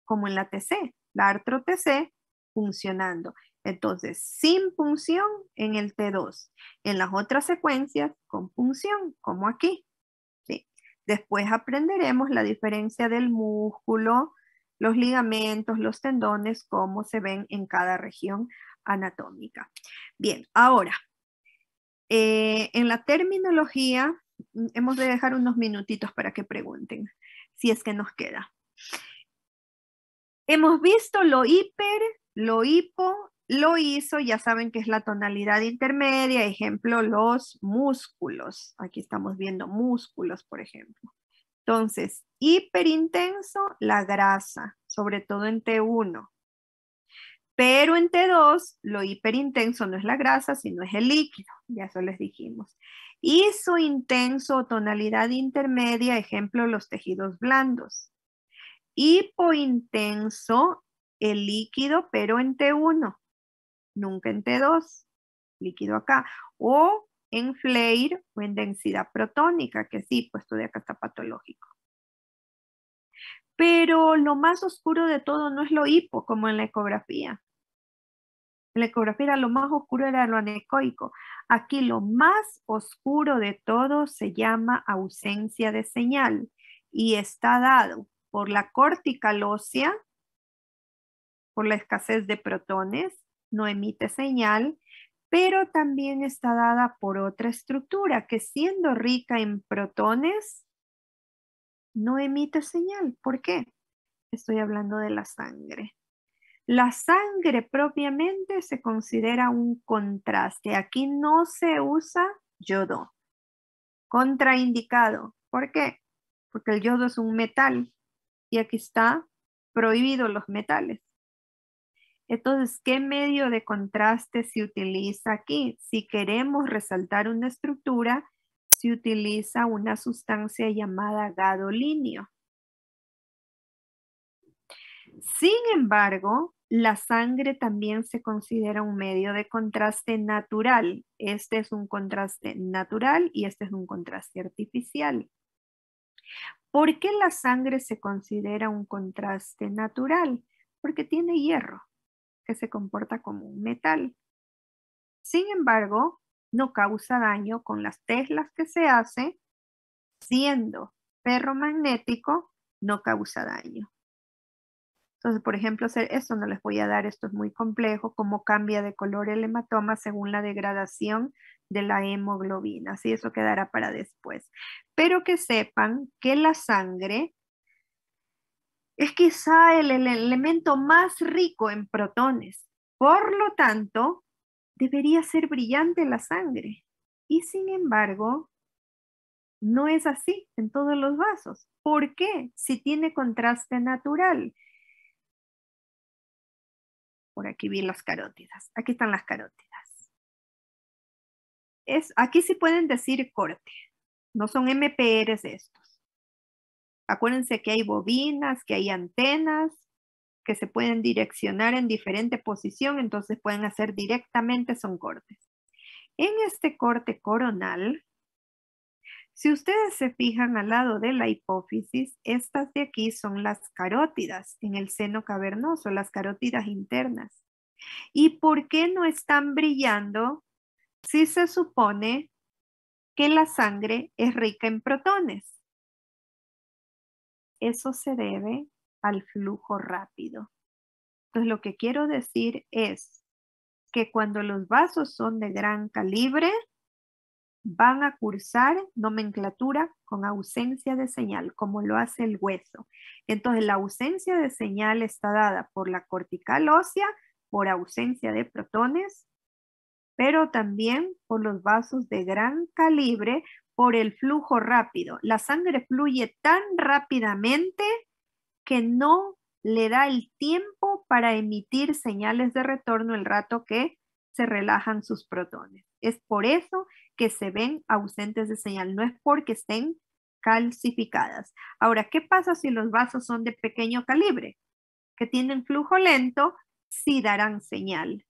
como en la TC, la artro-TC funcionando. Entonces, sin punción en el T2. En las otras secuencias, con punción, como aquí. ¿Sí? Después aprenderemos la diferencia del músculo, los ligamentos, los tendones, cómo se ven en cada región anatómica. Bien, ahora, en la terminología, hemos de dejar unos minutitos para que pregunten, si es que nos queda. Hemos visto lo hiper, lo hipo, lo iso, ya saben que es la tonalidad intermedia, ejemplo, los músculos. Aquí estamos viendo músculos, por ejemplo. Entonces, hiperintenso, la grasa, sobre todo en T1. Pero en T2, lo hiperintenso no es la grasa, sino es el líquido. Ya eso les dijimos. Isointenso, tonalidad intermedia, ejemplo, los tejidos blandos. Hipointenso, el líquido, pero en T1, nunca en T2, líquido acá. O en FLAIR o en densidad protónica, que sí, pues todo de acá está patológico. Pero lo más oscuro de todo no es lo hipo, como en la ecografía. En la ecografía lo más oscuro era lo anecoico. Aquí lo más oscuro de todo se llama ausencia de señal y está dado por la cortical ósea, por la escasez de protones, no emite señal, pero también está dada por otra estructura que siendo rica en protones, no emite señal. ¿Por qué? Estoy hablando de la sangre. La sangre propiamente se considera un contraste. Aquí no se usa yodo. Contraindicado. ¿Por qué? Porque el yodo es un metal y aquí está prohibido los metales. Entonces, ¿qué medio de contraste se utiliza aquí? Si queremos resaltar una estructura, se utiliza una sustancia llamada gadolinio. Sin embargo, la sangre también se considera un medio de contraste natural. Este es un contraste natural y este es un contraste artificial. ¿Por qué la sangre se considera un contraste natural? Porque tiene hierro, que se comporta como un metal. Sin embargo, no causa daño con las teslas que se hace, siendo ferromagnético, no causa daño. Entonces, por ejemplo, esto no les voy a dar, esto es muy complejo, cómo cambia de color el hematoma según la degradación de la hemoglobina. Así eso quedará para después. Pero que sepan que la sangre es quizá el elemento más rico en protones. Por lo tanto, debería ser brillante la sangre. Y sin embargo, no es así en todos los vasos. ¿Por qué? Si tiene contraste natural. Por aquí vi las carótidas. Aquí están las carótidas. Aquí sí pueden decir corte. No son MPRs estos. Acuérdense que hay bobinas, que hay antenas, que se pueden direccionar en diferente posición, entonces pueden hacer directamente, son cortes. En este corte coronal, si ustedes se fijan al lado de la hipófisis, estas de aquí son las carótidas en el seno cavernoso, las carótidas internas. ¿Y por qué no están brillando si se supone que la sangre es rica en protones? Eso se debe al flujo rápido. Entonces, lo que quiero decir es que cuando los vasos son de gran calibre, van a cursar nomenclatura con ausencia de señal, como lo hace el hueso. Entonces, la ausencia de señal está dada por la cortical ósea, por ausencia de protones, pero también por los vasos de gran calibre, por el flujo rápido. La sangre fluye tan rápidamente que no le da el tiempo para emitir señales de retorno el rato que se relajan sus protones. Es por eso que se ven ausentes de señal, no es porque estén calcificadas. Ahora, ¿qué pasa si los vasos son de pequeño calibre? Que tienen flujo lento, sí darán señal.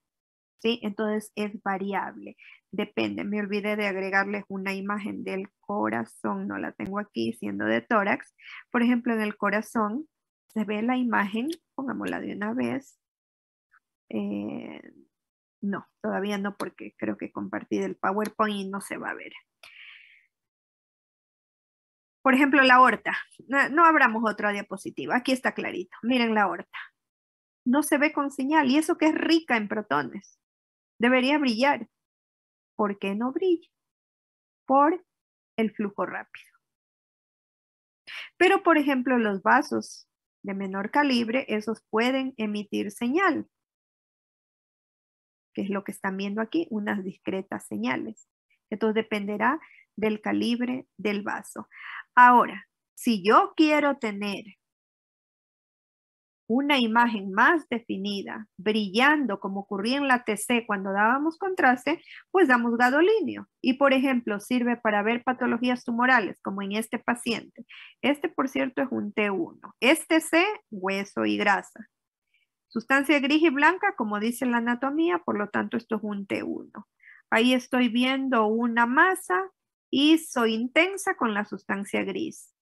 ¿Sí? Entonces es variable. Depende. Me olvidé de agregarles una imagen del corazón. No la tengo aquí, siendo de tórax. Por ejemplo, en el corazón se ve la imagen. Pongámosla de una vez. No, todavía no, porque creo que compartí el PowerPoint y no se va a ver. Por ejemplo, la aorta. No abramos otra diapositiva. Aquí está clarito. Miren la aorta. No se ve con señal y eso que es rica en protones. Debería brillar. ¿Por qué no brilla? Por el flujo rápido. Pero, por ejemplo, los vasos de menor calibre, esos pueden emitir señal, que es lo que están viendo aquí, unas discretas señales. Entonces dependerá del calibre del vaso. Ahora, si yo quiero tener una imagen más definida, brillando como ocurría en la TC cuando dábamos contraste, pues damos gadolinio. Y por ejemplo, sirve para ver patologías tumorales, como en este paciente. Este, por cierto, es un T1. Este C, hueso y grasa. Sustancia gris y blanca, como dice la anatomía, por lo tanto, esto es un T1. Ahí estoy viendo una masa y soy intensa con la sustancia gris.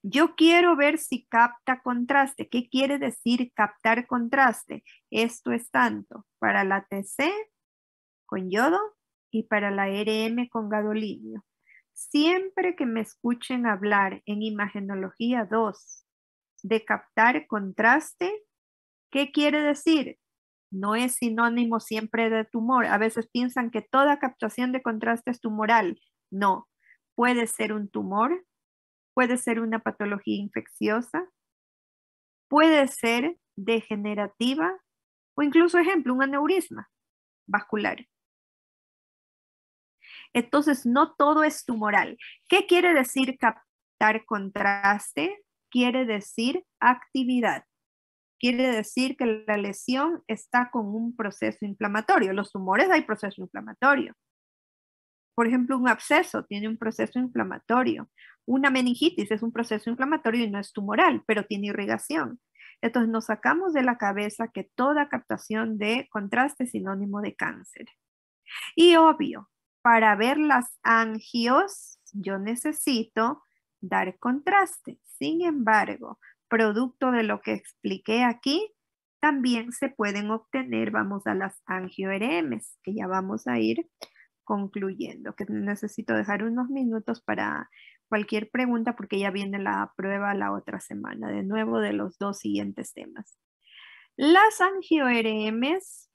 Yo quiero ver si capta contraste. ¿Qué quiere decir captar contraste? Esto es tanto para la TC con yodo y para la RM con gadolinio. Siempre que me escuchen hablar en imagenología 2 de captar contraste, ¿qué quiere decir? No es sinónimo siempre de tumor. A veces piensan que toda captación de contraste es tumoral. No, puede ser un tumor, puede ser una patología infecciosa, puede ser degenerativa o incluso, ejemplo, un aneurisma vascular. Entonces, no todo es tumoral. ¿Qué quiere decir captar contraste? Quiere decir actividad. quiere decir que la lesión está con un proceso inflamatorio. Los tumores hay proceso inflamatorio. Por ejemplo, un absceso tiene un proceso inflamatorio. Una meningitis es un proceso inflamatorio y no es tumoral, pero tiene irrigación. Entonces nos sacamos de la cabeza que toda captación de contraste es sinónimo de cáncer. Y obvio, para ver las angios, yo necesito dar contraste. Sin embargo, producto de lo que expliqué aquí, también se pueden obtener, vamos a las angio-ERMs, que ya vamos a ir concluyendo, que necesito dejar unos minutos para cualquier pregunta porque ya viene la prueba la otra semana, de nuevo de los dos siguientes temas. Las angio-ERMs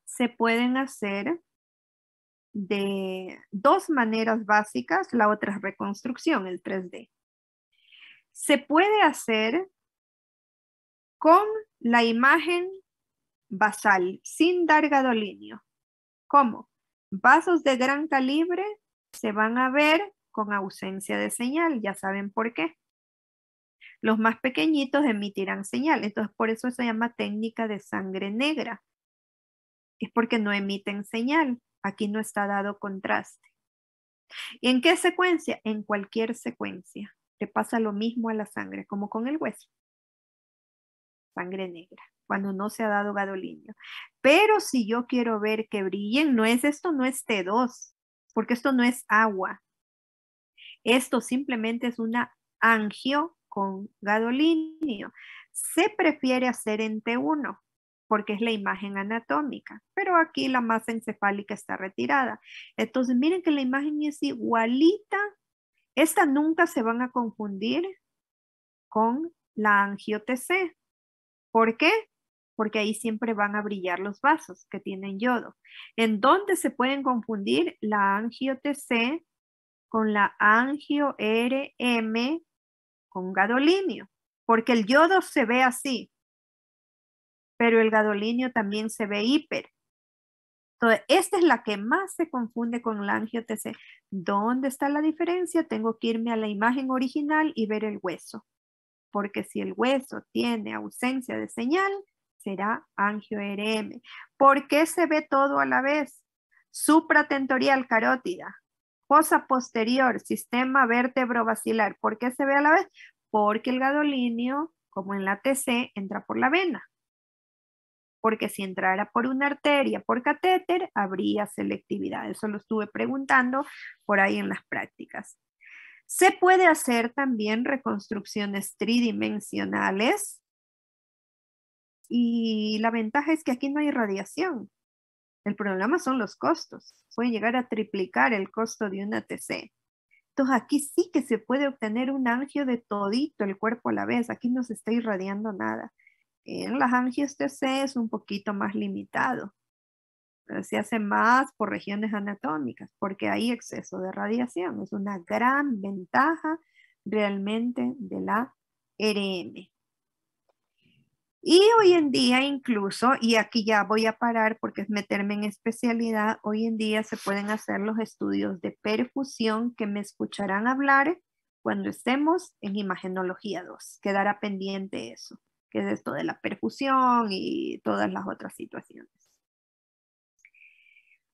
se pueden hacer de dos maneras básicas, la otra es reconstrucción, el 3D. Se puede hacer con la imagen basal, sin dar gadolinio. ¿Cómo? Vasos de gran calibre se van a ver con ausencia de señal, ya saben por qué. Los más pequeñitos emitirán señal, entonces por eso se llama técnica de sangre negra. Es porque no emiten señal, aquí no está dado contraste. ¿Y en qué secuencia? En cualquier secuencia. Le pasa lo mismo a la sangre, como con el hueso. Sangre negra, cuando no se ha dado gadolinio. Pero si yo quiero ver que brillen, esto no es T2, porque esto no es agua. Esto simplemente es una angio con gadolinio. Se prefiere hacer en T1 porque es la imagen anatómica, pero aquí la masa encefálica está retirada. Entonces miren que la imagen es igualita. Esta nunca se van a confundir con la angio-TC. ¿Por qué? Porque ahí siempre van a brillar los vasos que tienen yodo. ¿En dónde se pueden confundir la angio-TC con la angio-RM con gadolinio? Porque el yodo se ve así, pero el gadolinio también se ve hiper. Entonces, esta es la que más se confunde con la angio-TC. ¿Dónde está la diferencia? Tengo que irme a la imagen original y ver el hueso. Porque si el hueso tiene ausencia de señal, será angio-RM. ¿Por qué se ve todo a la vez? Supratentorial carótida, fosa posterior, sistema vértebro-basilar. ¿Por qué se ve a la vez? Porque el gadolinio, como en la TC, entra por la vena. Porque si entrara por una arteria, por catéter, habría selectividad. Eso lo estuve preguntando por ahí en las prácticas. Se puede hacer también reconstrucciones tridimensionales y la ventaja es que aquí no hay radiación. El problema son los costos. Pueden llegar a triplicar el costo de una TC. Entonces aquí sí que se puede obtener un angio de todito el cuerpo a la vez. Aquí no se está irradiando nada. En las angios TC es un poquito más limitado. Se hace más por regiones anatómicas porque hay exceso de radiación. Es una gran ventaja realmente de la RM. Y hoy en día incluso, y aquí ya voy a parar porque es meterme en especialidad, hoy en día se pueden hacer los estudios de perfusión que me escucharán hablar cuando estemos en imagenología 2. Quedará pendiente eso, que es esto de la perfusión y todas las otras situaciones.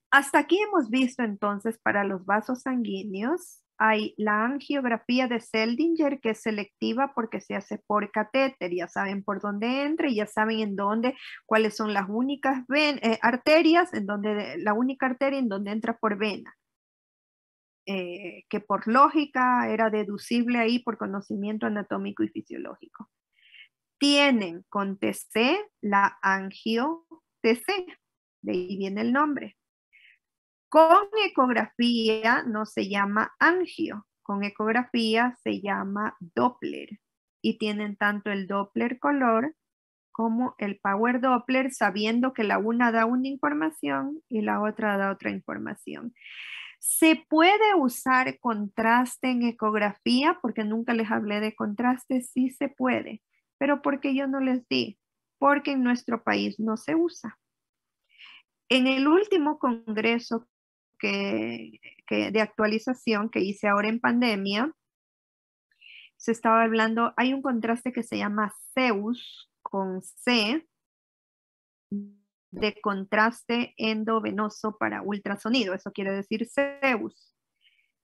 Hasta aquí hemos visto entonces para los vasos sanguíneos, hay la angiografía de Seldinger que es selectiva porque se hace por catéter, ya saben por dónde entra y ya saben en dónde, cuáles son las únicas arterias, la única arteria en donde entra por vena. Que por lógica era deducible ahí por conocimiento anatómico y fisiológico. Tienen con TC la angio-TC, de ahí viene el nombre. Con ecografía no se llama angio, con ecografía se llama Doppler y tienen tanto el Doppler color como el Power Doppler, sabiendo que la una da una información y la otra da otra información. ¿Se puede usar contraste en ecografía? Porque nunca les hablé de contraste, sí se puede, pero porque yo no les di, porque en nuestro país no se usa. En el último congreso de actualización que hice ahora en pandemia, se estaba hablando, hay un contraste que se llama Zeus con C de contraste endovenoso para ultrasonido. Eso quiere decir CEUS.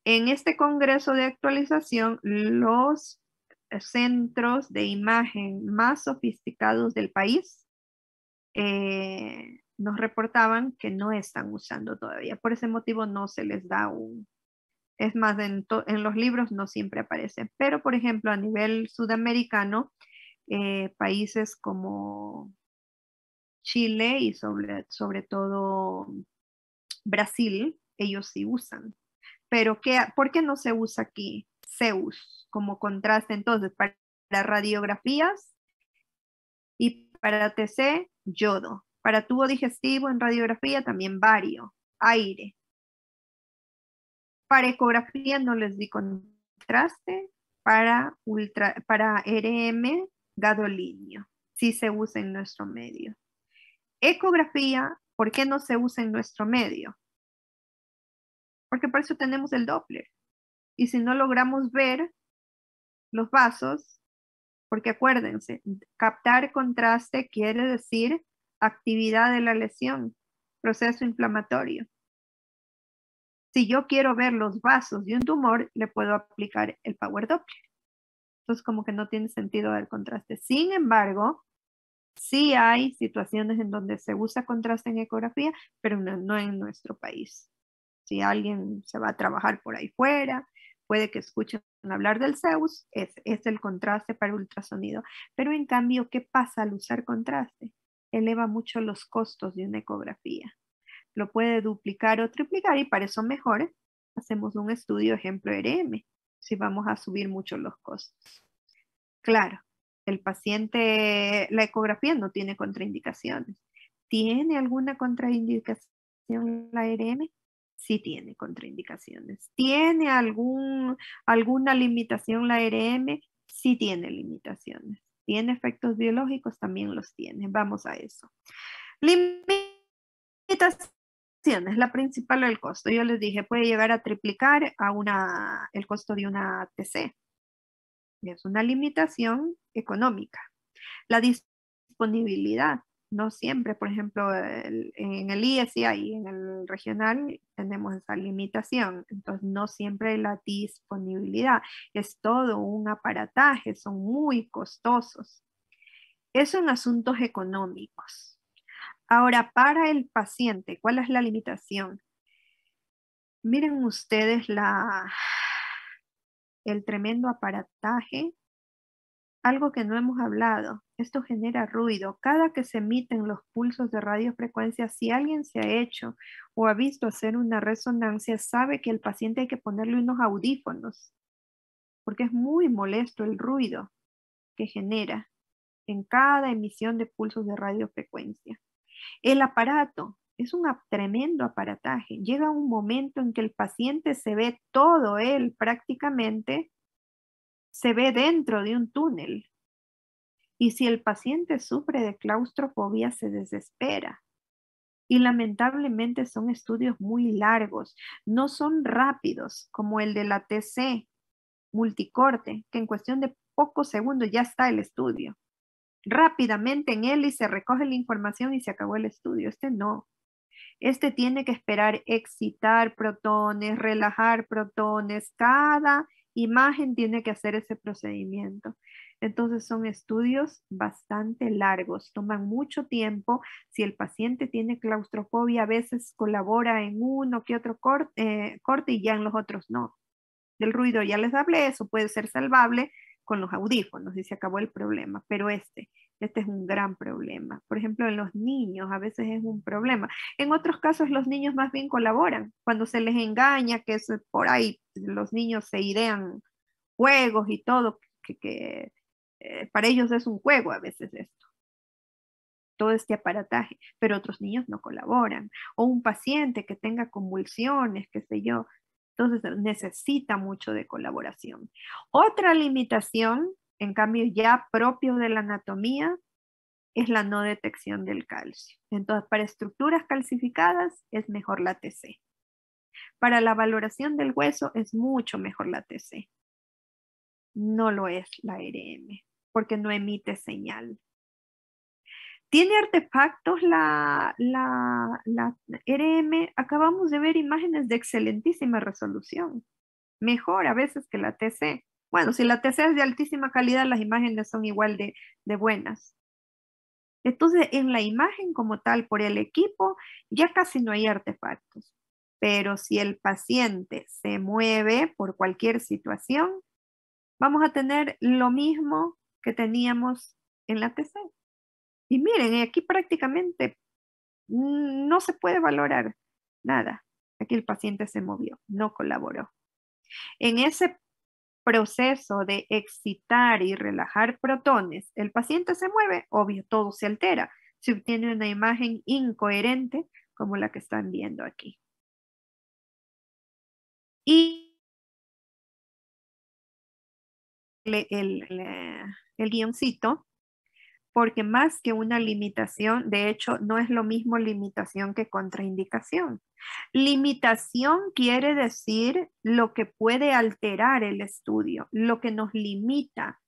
En este congreso de actualización, los centros de imagen más sofisticados del país nos reportaban que no están usando todavía. Por ese motivo no se les da un... Es más, en los libros no siempre aparece. Pero, por ejemplo, a nivel sudamericano, países como Chile y sobre todo Brasil, ellos sí usan. Pero ¿por qué no se usa aquí Zeus como contraste? Entonces, para radiografías y para TC, yodo. Para tubo digestivo en radiografía también bario, aire. Para ecografía no les di contraste. Para RM, gadolinio. Sí se usa en nuestro medio. Ecografía, ¿por qué no se usa en nuestro medio? Porque para eso tenemos el Doppler. Y si no logramos ver los vasos, porque acuérdense, captar contraste quiere decir actividad de la lesión, proceso inflamatorio. Si yo quiero ver los vasos de un tumor, le puedo aplicar el Power Doppler. Entonces, como que no tiene sentido dar contraste. Sin embargo, sí hay situaciones en donde se usa contraste en ecografía, pero no en nuestro país. Si alguien se va a trabajar por ahí fuera, puede que escuchen hablar del Zeus, es el contraste para ultrasonido. Pero en cambio, ¿qué pasa al usar contraste? Eleva mucho los costos de una ecografía. Lo puede duplicar o triplicar y para eso mejor hacemos un estudio ejemplo RM, si vamos a subir mucho los costos. Claro, el paciente, la ecografía no tiene contraindicaciones. ¿Tiene alguna contraindicación la RM? Sí tiene contraindicaciones. ¿Tiene alguna limitación la RM? Sí tiene limitaciones. ¿Tiene efectos biológicos? También los tiene. Vamos a eso. Limitaciones. La principal es el costo. Yo les dije, puede llegar a triplicar el costo de una TC. Es una limitación económica. La disponibilidad, no siempre, por ejemplo, en el IESI y en el regional tenemos esa limitación, entonces no siempre hay la disponibilidad, es todo un aparataje, son muy costosos. Eso en asuntos económicos. Ahora, para el paciente, ¿cuál es la limitación? Miren ustedes el tremendo aparataje. Algo que no hemos hablado, esto genera ruido. Cada que se emiten los pulsos de radiofrecuencia, si alguien se ha hecho o ha visto hacer una resonancia, sabe que el paciente hay que ponerle unos audífonos, porque es muy molesto el ruido que genera en cada emisión de pulsos de radiofrecuencia. El aparato es un tremendo aparataje. Llega un momento en que el paciente se ve todo él prácticamente, se ve dentro de un túnel. Y si el paciente sufre de claustrofobia, se desespera. Y lamentablemente son estudios muy largos, no son rápidos como el de la TC multicorte, que en cuestión de pocos segundos ya está el estudio. Rápidamente en él y se recoge la información y se acabó el estudio. Este no. Este tiene que esperar excitar protones, relajar protones. Cada imagen tiene que hacer ese procedimiento. Entonces son estudios bastante largos, toman mucho tiempo. Si el paciente tiene claustrofobia, a veces colabora en uno que otro corte y ya en los otros no. Del ruido ya les hablé, eso puede ser salvable con los audífonos y se acabó el problema, pero este es un gran problema. Por ejemplo, en los niños a veces es un problema. En otros casos los niños más bien colaboran. Cuando se les engaña, que es por ahí, los niños se idean juegos y todo, que para ellos es un juego a veces esto, todo este aparataje, pero otros niños no colaboran. O un paciente que tenga convulsiones, qué sé yo. Entonces necesita mucho de colaboración. Otra limitación, en cambio ya propio de la anatomía, es la no detección del calcio. Entonces, para estructuras calcificadas es mejor la TC. Para la valoración del hueso es mucho mejor la TC. No lo es la RM, porque no emite señal. ¿Tiene artefactos la RM? Acabamos de ver imágenes de excelentísima resolución. Mejor a veces que la TC. Bueno, si la TC es de altísima calidad, las imágenes son igual de buenas. Entonces, en la imagen como tal, por el equipo, ya casi no hay artefactos. Pero si el paciente se mueve por cualquier situación, vamos a tener lo mismo que teníamos en la TC. Y miren, aquí prácticamente no se puede valorar nada. Aquí el paciente se movió, no colaboró. En ese proceso de excitar y relajar protones, el paciente se mueve, obvio, todo se altera. Se obtiene una imagen incoherente como la que están viendo aquí. Y el guioncito, porque más que una limitación, de hecho, no es lo mismo limitación que contraindicación. Limitación quiere decir lo que puede alterar el estudio, lo que nos limita,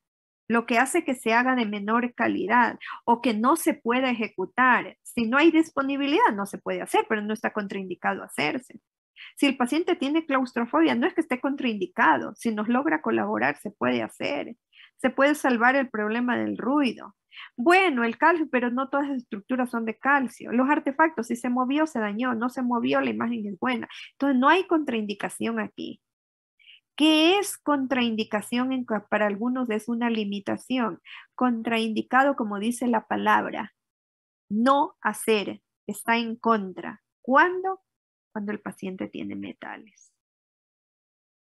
lo que hace que se haga de menor calidad o que no se pueda ejecutar. Si no hay disponibilidad, no se puede hacer, pero no está contraindicado hacerse. Si el paciente tiene claustrofobia, no es que esté contraindicado. Si nos logra colaborar, se puede hacer. Se puede salvar el problema del ruido. Bueno, el calcio, pero no todas las estructuras son de calcio. Los artefactos, si se movió, se dañó. No se movió, la imagen es buena. Entonces, no hay contraindicación aquí. ¿Qué es contraindicación? Para algunos es una limitación. Contraindicado, como dice la palabra, no hacer, está en contra. ¿Cuándo? Cuando el paciente tiene metales.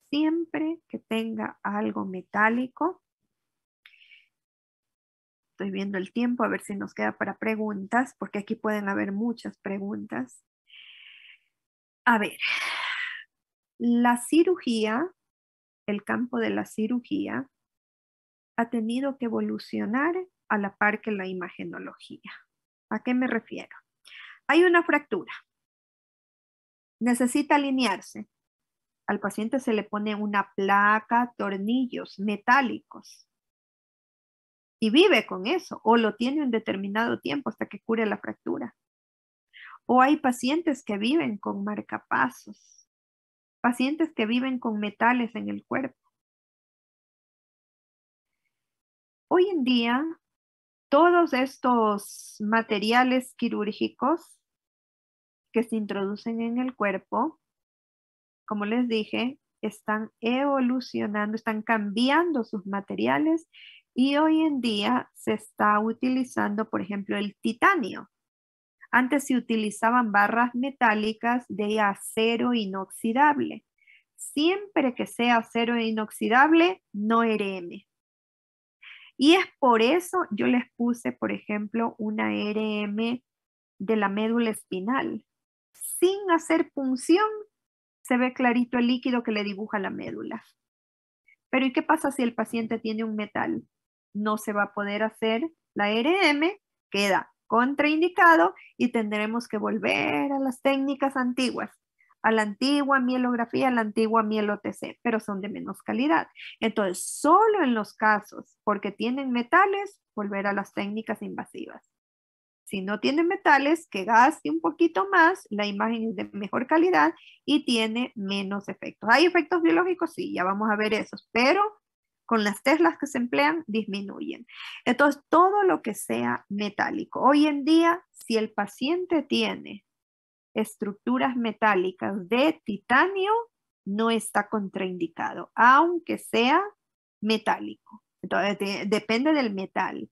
Siempre que tenga algo metálico, estoy viendo el tiempo a ver si nos queda para preguntas, porque aquí pueden haber muchas preguntas. A ver, la cirugía, el campo de la cirugía, ha tenido que evolucionar a la par que la imagenología. ¿A qué me refiero? Hay una fractura. Necesita alinearse. Al paciente se le pone una placa, tornillos metálicos y vive con eso o lo tiene un determinado tiempo hasta que cure la fractura. O hay pacientes que viven con marcapasos, pacientes que viven con metales en el cuerpo. Hoy en día, todos estos materiales quirúrgicos que se introducen en el cuerpo, como les dije, están evolucionando, están cambiando sus materiales y hoy en día se está utilizando, por ejemplo, el titanio. Antes se utilizaban barras metálicas de acero inoxidable. Siempre que sea acero inoxidable, no RM. Y es por eso yo les puse, por ejemplo, una RM de la médula espinal. Sin hacer punción, se ve clarito el líquido que le dibuja la médula. Pero ¿y qué pasa si el paciente tiene un metal? No se va a poder hacer la RM, queda contraindicado y tendremos que volver a las técnicas antiguas, a la antigua mielografía, a la antigua mielo-TC, pero son de menos calidad. Entonces, solo en los casos porque tienen metales, volver a las técnicas invasivas. Si no tiene metales, que gaste un poquito más, la imagen es de mejor calidad y tiene menos efectos. ¿Hay efectos biológicos? Sí, ya vamos a ver esos, pero con las teslas que se emplean disminuyen. Entonces, todo lo que sea metálico. Hoy en día, si el paciente tiene estructuras metálicas de titanio, no está contraindicado, aunque sea metálico. Entonces, depende del metal.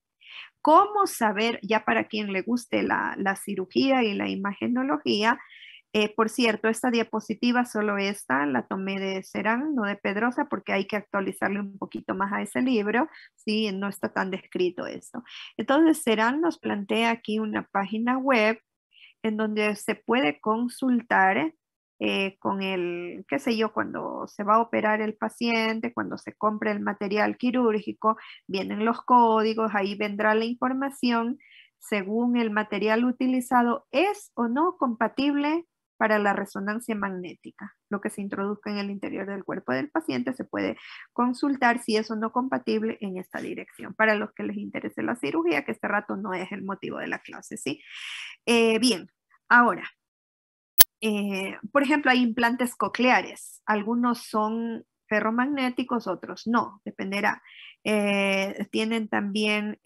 ¿Cómo saber, ya para quien le guste la cirugía y la imagenología? Por cierto, esta diapositiva, solo esta, la tomé de Serán, no de Pedrosa, porque hay que actualizarle un poquito más a ese libro, sí, no está tan descrito esto. Entonces, Serán nos plantea aquí una página web en donde se puede consultar con el, qué sé yo, cuando se va a operar el paciente, cuando se compra el material quirúrgico, vienen los códigos, ahí vendrá la información según el material utilizado, es o no compatible para la resonancia magnética. Lo que se introduzca en el interior del cuerpo del paciente se puede consultar si eso no es compatible en esta dirección. Para los que les interese la cirugía, que este rato no es el motivo de la clase, ¿sí? Bien, ahora, por ejemplo, hay implantes cocleares. Algunos son ferromagnéticos, otros no, dependerá. Tienen también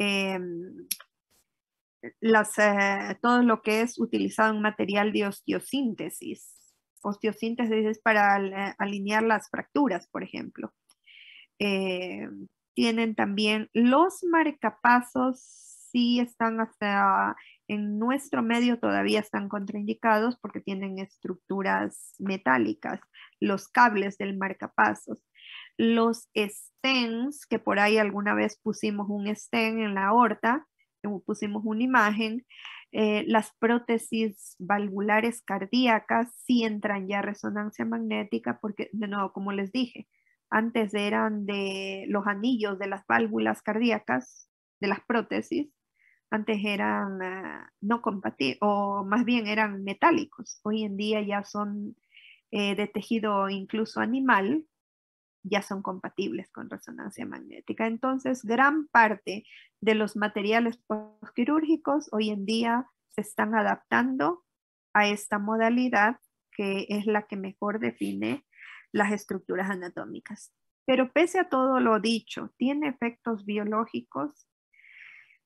todo lo que es utilizado en material de osteosíntesis. Osteosíntesis es para alinear las fracturas, por ejemplo. Eh, Tienen también los marcapasos, sí están hasta en nuestro medio todavía están contraindicados porque tienen estructuras metálicas, los cables del marcapasos. Los stents, que por ahí alguna vez pusimos un stent en la aorta, pusimos una imagen, las prótesis valvulares cardíacas sí entran ya a resonancia magnética porque, de nuevo, como les dije, antes eran de los anillos de las válvulas cardíacas, de las prótesis, antes eran no compatibles, o más bien eran metálicos. Hoy en día ya son de tejido incluso animal, ya son compatibles con resonancia magnética. Entonces, gran parte de los materiales postquirúrgicos hoy en día se están adaptando a esta modalidad que es la que mejor define las estructuras anatómicas. Pero pese a todo lo dicho, ¿tiene efectos biológicos?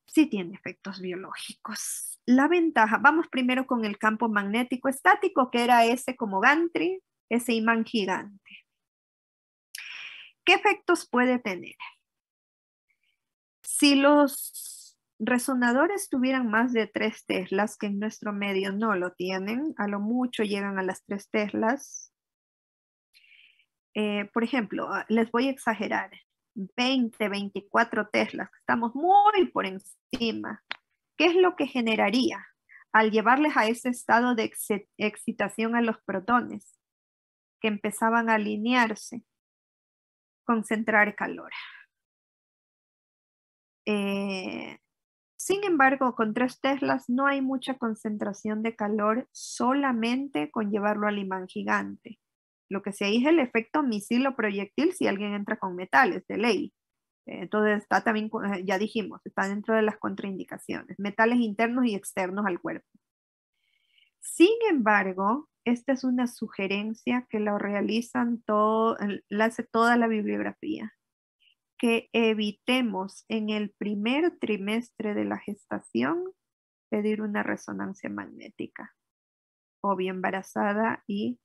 Sí tiene efectos biológicos. La ventaja, vamos primero con el campo magnético estático, que era ese como gantry, ese imán gigante. ¿Qué efectos puede tener? Si los resonadores tuvieran más de 3 teslas, que en nuestro medio no lo tienen, a lo mucho llegan a las 3 teslas. Por ejemplo, les voy a exagerar, 20, 24 teslas, estamos muy por encima. ¿Qué es lo que generaría al llevarles a ese estado de excitación a los protones que empezaban a alinearse? Concentrar calor. Sin embargo, con 3 teslas no hay mucha concentración de calor solamente con llevarlo al imán gigante. Lo que sí hay es el efecto misil o proyectil si alguien entra con metales, de ley. Entonces está también, ya dijimos, está dentro de las contraindicaciones, metales internos y externos al cuerpo. Sin embargo, esta es una sugerencia que la realizan la hace toda la bibliografía, que evitemos en el primer trimestre de la gestación pedir una resonancia magnética, obvio embarazada y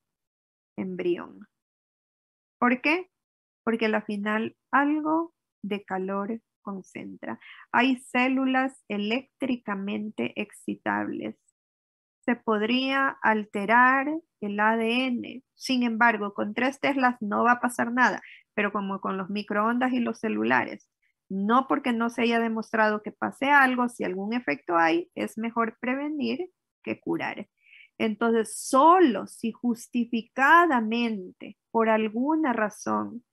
embrión. ¿Por qué? Porque al final algo de calor concentra. Hay células eléctricamente excitables. Se podría alterar el ADN. Sin embargo, con 3 teslas no va a pasar nada, pero como con los microondas y los celulares, no porque no se haya demostrado que pase algo, si algún efecto hay, es mejor prevenir que curar. Entonces, solo si justificadamente, por alguna razón,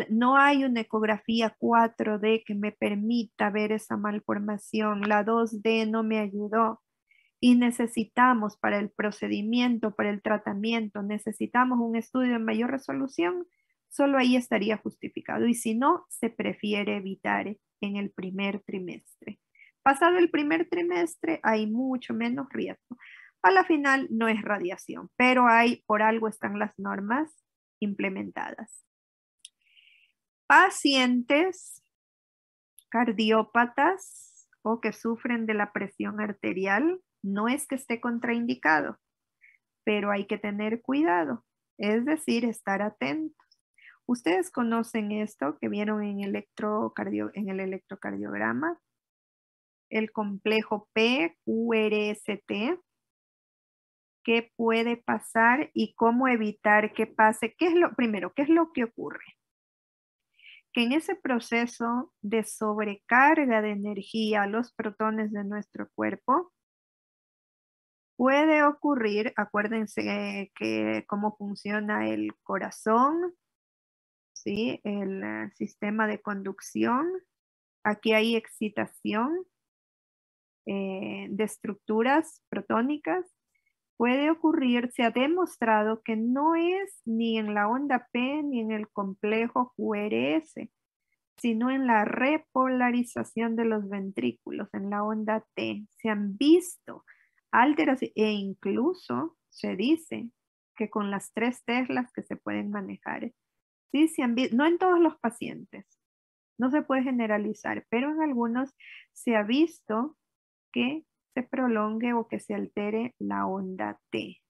no hay una ecografía 4D que me permita ver esa malformación, la 2D no me ayudó, y necesitamos para el procedimiento, para el tratamiento, necesitamos un estudio de mayor resolución, solo ahí estaría justificado. Y si no, se prefiere evitar en el primer trimestre. Pasado el primer trimestre, hay mucho menos riesgo. A la final no es radiación, pero por algo están las normas implementadas. Pacientes cardiópatas o que sufren de la presión arterial, no es que esté contraindicado, pero hay que tener cuidado, es decir, estar atentos. Ustedes conocen esto que vieron en el electrocardiograma, el complejo PQRST, qué puede pasar y cómo evitar que pase. ¿Qué es lo primero? ¿Qué es lo que ocurre? Que en ese proceso de sobrecarga de energía a los protones de nuestro cuerpo, puede ocurrir, acuérdense que cómo funciona el corazón, ¿sí? El sistema de conducción. Aquí hay excitación de estructuras protónicas, puede ocurrir, se ha demostrado que no es ni en la onda P ni en el complejo QRS, sino en la repolarización de los ventrículos, en la onda T. Se han visto alteraciones e incluso se dice que con las 3 Teslas que se pueden manejar, sí se han visto, no en todos los pacientes, no se puede generalizar, pero en algunos se ha visto que se prolongue o que se altere la onda T.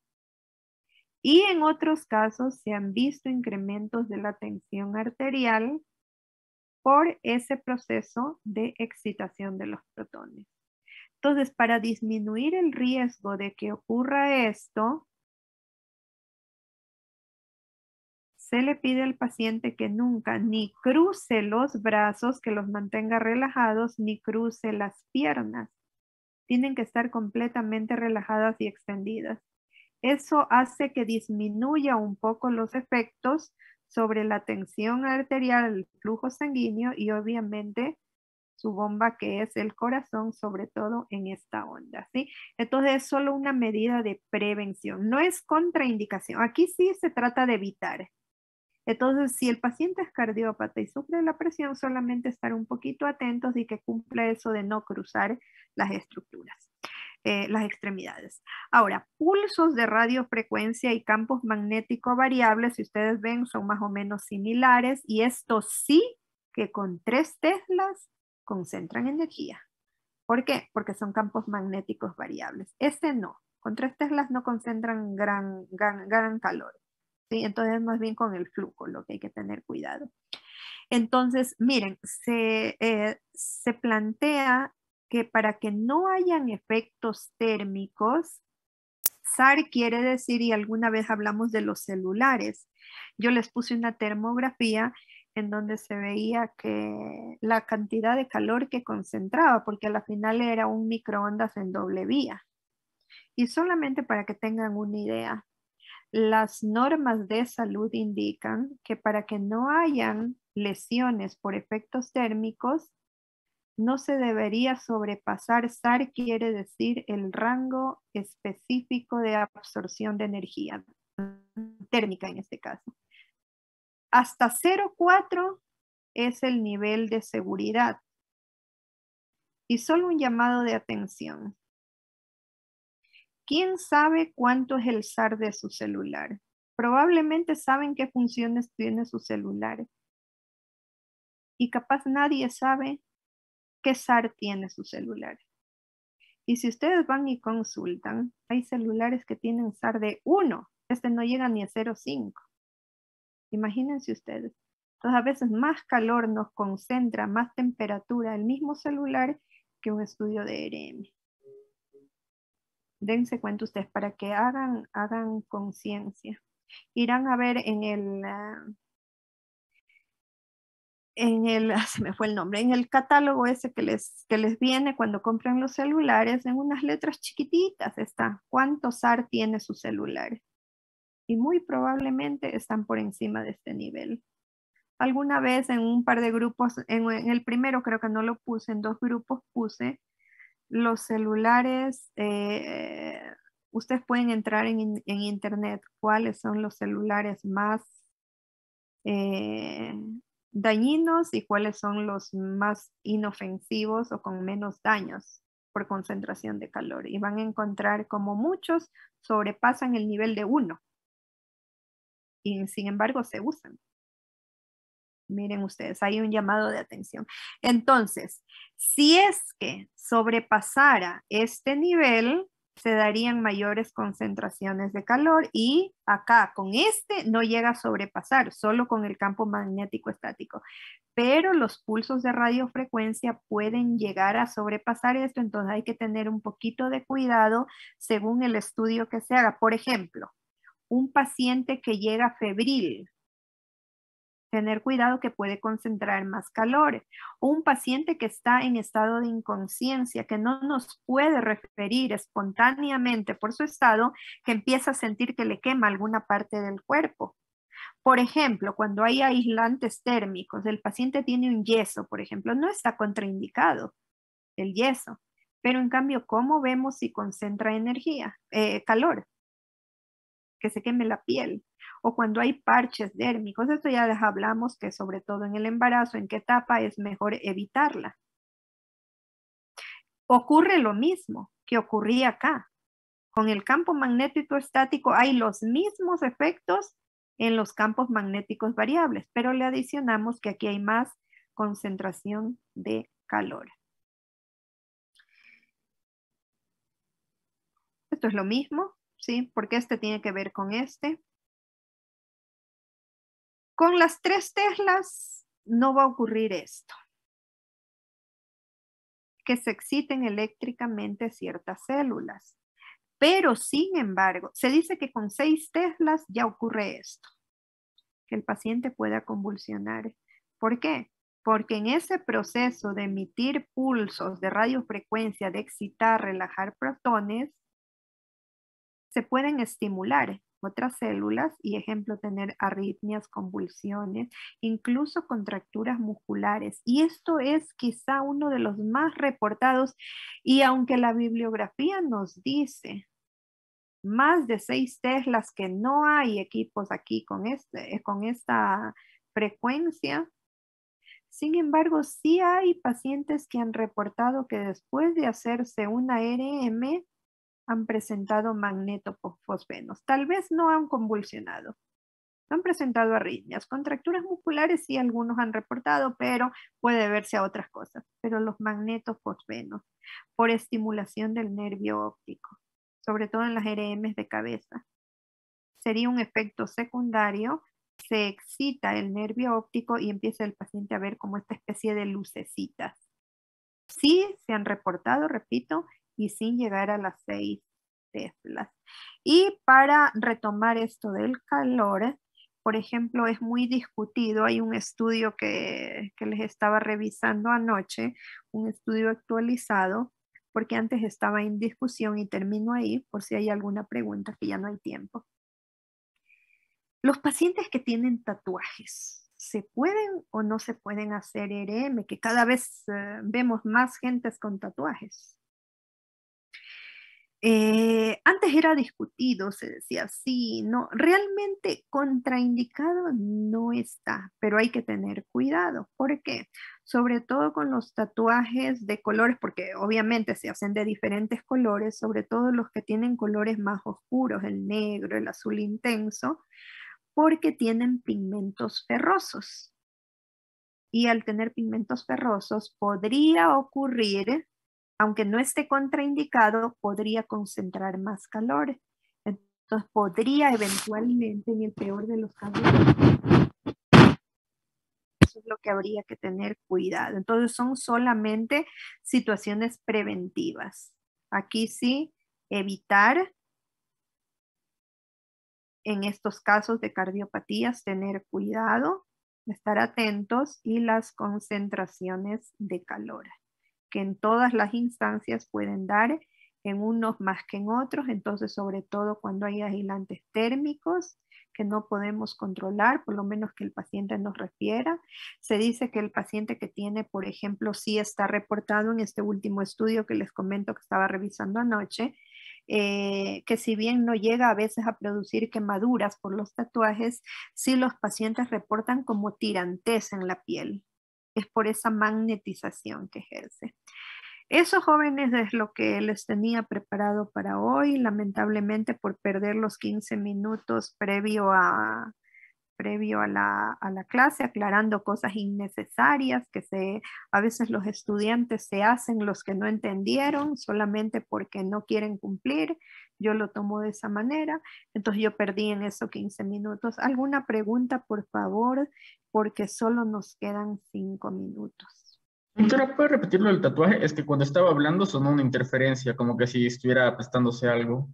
Y en otros casos se han visto incrementos de la tensión arterial por ese proceso de excitación de los protones. Entonces, para disminuir el riesgo de que ocurra esto, se le pide al paciente que nunca ni cruce los brazos, que los mantenga relajados, ni cruce las piernas. Tienen que estar completamente relajadas y extendidas. Eso hace que disminuya un poco los efectos sobre la tensión arterial, el flujo sanguíneo y obviamente su bomba que es el corazón, sobre todo en esta onda, ¿sí? Entonces es solo una medida de prevención, no es contraindicación. Aquí sí se trata de evitar. Entonces, si el paciente es cardiópata y sufre de la presión, solamente estar un poquito atentos y que cumpla eso de no cruzar las estructuras, las extremidades. Ahora, pulsos de radiofrecuencia y campos magnéticos variables, si ustedes ven, son más o menos similares y estos sí que con 3 teslas concentran energía. ¿Por qué? Porque son campos magnéticos variables. Este no, con 3 teslas no concentran gran calor. ¿Sí? Entonces, más bien con el flujo, lo que hay que tener cuidado. Entonces, miren, se plantea que para que no hayan efectos térmicos, SAR quiere decir, y alguna vez hablamos de los celulares, yo les puse una termografía en donde se veía que la cantidad de calor que concentraba, porque a la final era un microondas en doble vía. Y solamente para que tengan una idea, las normas de salud indican que para que no hayan lesiones por efectos térmicos, no se debería sobrepasar, SAR quiere decir el rango específico de absorción de energía térmica en este caso. Hasta 0,4 es el nivel de seguridad. Y solo un llamado de atención. ¿Quién sabe cuánto es el SAR de su celular? Probablemente saben qué funciones tiene su celular. Y capaz nadie sabe qué SAR tiene su celular. Y si ustedes van y consultan, hay celulares que tienen SAR de 1. Este no llega ni a 0,5. Imagínense ustedes. Entonces a veces más calor nos concentra, más temperatura el mismo celular que un estudio de ERM. Dense cuenta ustedes para que hagan conciencia. Irán a ver se me fue el nombre, en el catálogo ese que les viene cuando compran los celulares, en unas letras chiquititas está cuánto SAR tiene su celular. Y muy probablemente están por encima de este nivel. Alguna vez en un par de grupos, en el primero creo que no lo puse, en 2 grupos puse los celulares, ustedes pueden entrar en internet cuáles son los celulares más dañinos y cuáles son los más inofensivos o con menos daños por concentración de calor. Y van a encontrar como muchos sobrepasan el nivel de 1 y sin embargo se usan. Miren ustedes, hay un llamado de atención. Entonces, si es que sobrepasara este nivel, se darían mayores concentraciones de calor y acá con este no llega a sobrepasar, solo con el campo magnético estático. Pero los pulsos de radiofrecuencia pueden llegar a sobrepasar esto, entonces hay que tener un poquito de cuidado según el estudio que se haga. Por ejemplo, un paciente que llega febril, tener cuidado que puede concentrar más calor. Un paciente que está en estado de inconsciencia, que no nos puede referir espontáneamente por su estado, que empieza a sentir que le quema alguna parte del cuerpo. Por ejemplo, cuando hay aislantes térmicos, el paciente tiene un yeso, por ejemplo, no está contraindicado el yeso, pero en cambio, ¿cómo vemos si concentra energía, calor? que se queme la piel. O cuando hay parches dérmicos, esto ya les hablamos que sobre todo en el embarazo, en qué etapa es mejor evitarla. Ocurre lo mismo que ocurría acá. Con el campo magnético estático hay los mismos efectos en los campos magnéticos variables, pero le adicionamos que aquí hay más concentración de calor. Esto es lo mismo, ¿sí? Porque este tiene que ver con este. Con las 3 teslas no va a ocurrir esto. Que se exciten eléctricamente ciertas células. Pero, sin embargo, se dice que con 6 teslas ya ocurre esto. Que el paciente pueda convulsionar. ¿Por qué? Porque en ese proceso de emitir pulsos de radiofrecuencia, de excitar, relajar protones, se pueden estimular otras células y, ejemplo, tener arritmias, convulsiones, incluso contracturas musculares. Y esto es quizá uno de los más reportados, y aunque la bibliografía nos dice más de 6 teslas que no hay equipos aquí con esta frecuencia, sin embargo, sí hay pacientes que han reportado que después de hacerse una RM han presentado magnetofosfenos. Tal vez no han convulsionado, han presentado arritmias, contracturas musculares sí algunos han reportado, pero puede verse a otras cosas. Pero los magnetofosfenos, por estimulación del nervio óptico, sobre todo en las RMs de cabeza, sería un efecto secundario. Se excita el nervio óptico y empieza el paciente a ver como esta especie de lucecitas. Sí se han reportado, repito, y sin llegar a las 6 teslas. Y para retomar esto del calor, por ejemplo, es muy discutido. Hay un estudio que les estaba revisando anoche, un estudio actualizado, porque antes estaba en discusión y termino ahí por si hay alguna pregunta, que ya no hay tiempo. Los pacientes que tienen tatuajes, ¿se pueden o no se pueden hacer RM? Que cada vez vemos más gentes con tatuajes. Antes era discutido, se decía sí, no, realmente contraindicado no está, pero hay que tener cuidado. ¿Por qué? Sobre todo con los tatuajes de colores, porque obviamente se hacen de diferentes colores, sobre todo los que tienen colores más oscuros, el negro, el azul intenso, porque tienen pigmentos ferrosos. Y al tener pigmentos ferrosos podría ocurrir, aunque no esté contraindicado, podría concentrar más calor. Entonces podría eventualmente, en el peor de los casos, eso es lo que habría que tener cuidado. Entonces son solamente situaciones preventivas. Aquí sí, evitar en estos casos de cardiopatías, tener cuidado, estar atentos, y las concentraciones de calor, que en todas las instancias pueden dar, en unos más que en otros. Entonces, sobre todo cuando hay aislantes térmicos que no podemos controlar, por lo menos que el paciente nos refiera. Se dice que el paciente que tiene, por ejemplo, sí está reportado en este último estudio que les comento que estaba revisando anoche, que si bien no llega a veces a producir quemaduras por los tatuajes, sí los pacientes reportan como tirantez en la piel. Es por esa magnetización que ejerce. Eso, jóvenes, es lo que les tenía preparado para hoy. Lamentablemente, por perder los 15 minutos previo a la clase, aclarando cosas innecesarias que a veces los estudiantes se hacen los que no entendieron solamente porque no quieren cumplir. Yo lo tomo de esa manera. Entonces yo perdí en esos 15 minutos. ¿Alguna pregunta, por favor? Porque solo nos quedan 5 minutos. Doctora, ¿puede repetirlo del tatuaje? Es que cuando estaba hablando sonó una interferencia, como que si estuviera prestándose algo.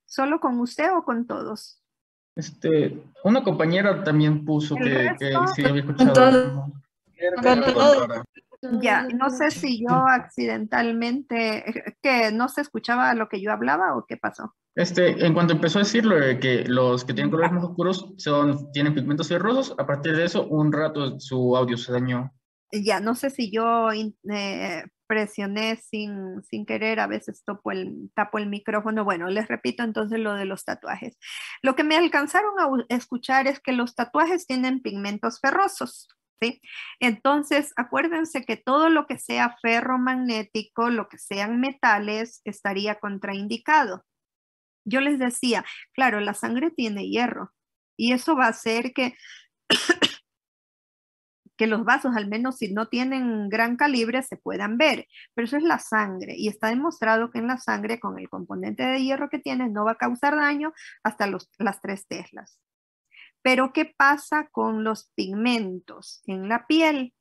¿Solo con usted o con todos? Una compañera también puso El que resto, sí había escuchado. Con Era con como todo. rara. ya, no sé si yo accidentalmente, que no se escuchaba lo que yo hablaba o qué pasó. En cuanto empezó a decirlo de que los que tienen colores Ya, más oscuros tienen pigmentos ferrosos, a partir de eso, un rato su audio se dañó. ya, no sé si yo presioné sin querer, a veces tapo el micrófono. Bueno, les repito entonces lo de los tatuajes. Lo que me alcanzaron a escuchar es que los tatuajes tienen pigmentos ferrosos, ¿sí? Entonces, acuérdense que todo lo que sea ferromagnético, lo que sean metales, estaría contraindicado. Yo les decía, claro, la sangre tiene hierro y eso va a hacer que los vasos, al menos si no tienen gran calibre, se puedan ver. Pero eso es la sangre y está demostrado que en la sangre, con el componente de hierro que tiene, no va a causar daño hasta las 3 teslas. Pero ¿qué pasa con los pigmentos en la piel?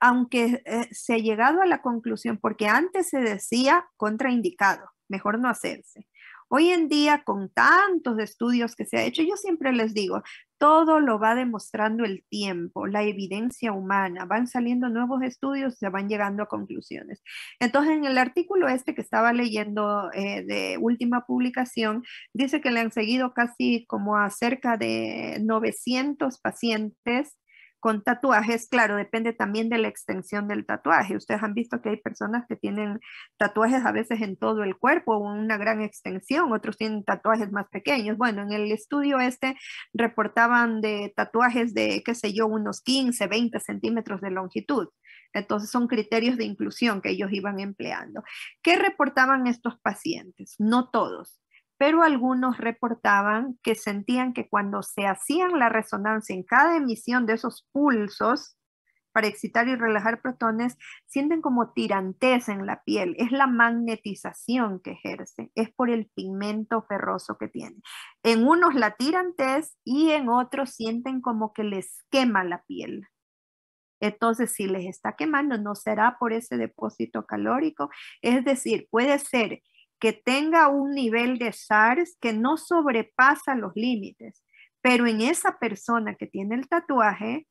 Aunque se ha llegado a la conclusión, porque antes se decía contraindicado, mejor no hacerse. Hoy en día, con tantos estudios que se ha hecho, yo siempre les digo, todo lo va demostrando el tiempo, la evidencia humana, van saliendo nuevos estudios, se van llegando a conclusiones. Entonces, en el artículo este que estaba leyendo de última publicación, dice que le han seguido casi como a cerca de 900 pacientes con tatuajes. Claro, depende también de la extensión del tatuaje. Ustedes han visto que hay personas que tienen tatuajes a veces en todo el cuerpo o una gran extensión, otros tienen tatuajes más pequeños. Bueno, en el estudio este reportaban de tatuajes de, qué sé yo, unos 15, 20 centímetros de longitud. Entonces son criterios de inclusión que ellos iban empleando. ¿Qué reportaban estos pacientes? No todos, pero algunos reportaban que sentían que cuando se hacían la resonancia en cada emisión de esos pulsos para excitar y relajar protones, sienten como tirantez en la piel. Es la magnetización que ejerce, es por el pigmento ferroso que tiene. En unos la tirantez y en otros sienten como que les quema la piel. Entonces, si les está quemando, no será por ese depósito calórico. Es decir, puede ser que tenga un nivel de SARS que no sobrepasa los límites, pero en esa persona que tiene el tatuaje,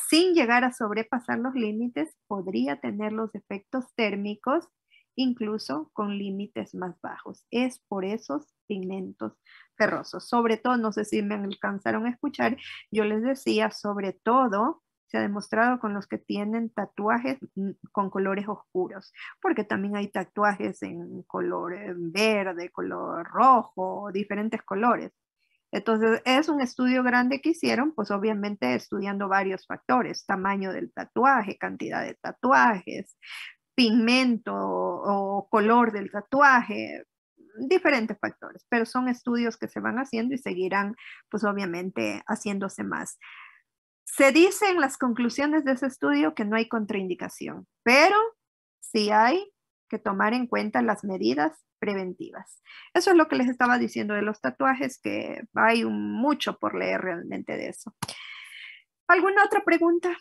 sin llegar a sobrepasar los límites, podría tener los efectos térmicos, incluso con límites más bajos. Es por esos pigmentos ferrosos. Sobre todo, no sé si me alcanzaron a escuchar, yo les decía, sobre todo se ha demostrado con los que tienen tatuajes con colores oscuros, porque también hay tatuajes en color verde, color rojo, diferentes colores. Entonces, es un estudio grande que hicieron, pues obviamente estudiando varios factores, tamaño del tatuaje, cantidad de tatuajes, pigmento o color del tatuaje, diferentes factores, pero son estudios que se van haciendo y seguirán, pues obviamente, haciéndose más. Se dice en las conclusiones de ese estudio que no hay contraindicación, pero sí hay que tomar en cuenta las medidas preventivas. Eso es lo que les estaba diciendo de los tatuajes, que hay mucho por leer realmente de eso. ¿Alguna otra pregunta?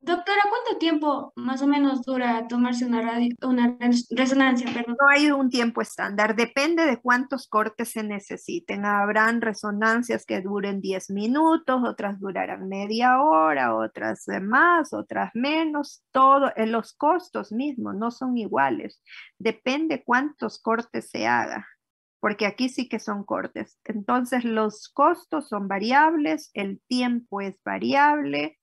Doctora, ¿cuánto tiempo más o menos dura tomarse una resonancia? Perdón. No hay un tiempo estándar, depende de cuántos cortes se necesiten. Habrán resonancias que duren 10 minutos, otras durarán media hora, otras más, otras menos. Todo, los costos mismos no son iguales. Depende cuántos cortes se haga, porque aquí sí que son cortes. Entonces los costos son variables, el tiempo es variable.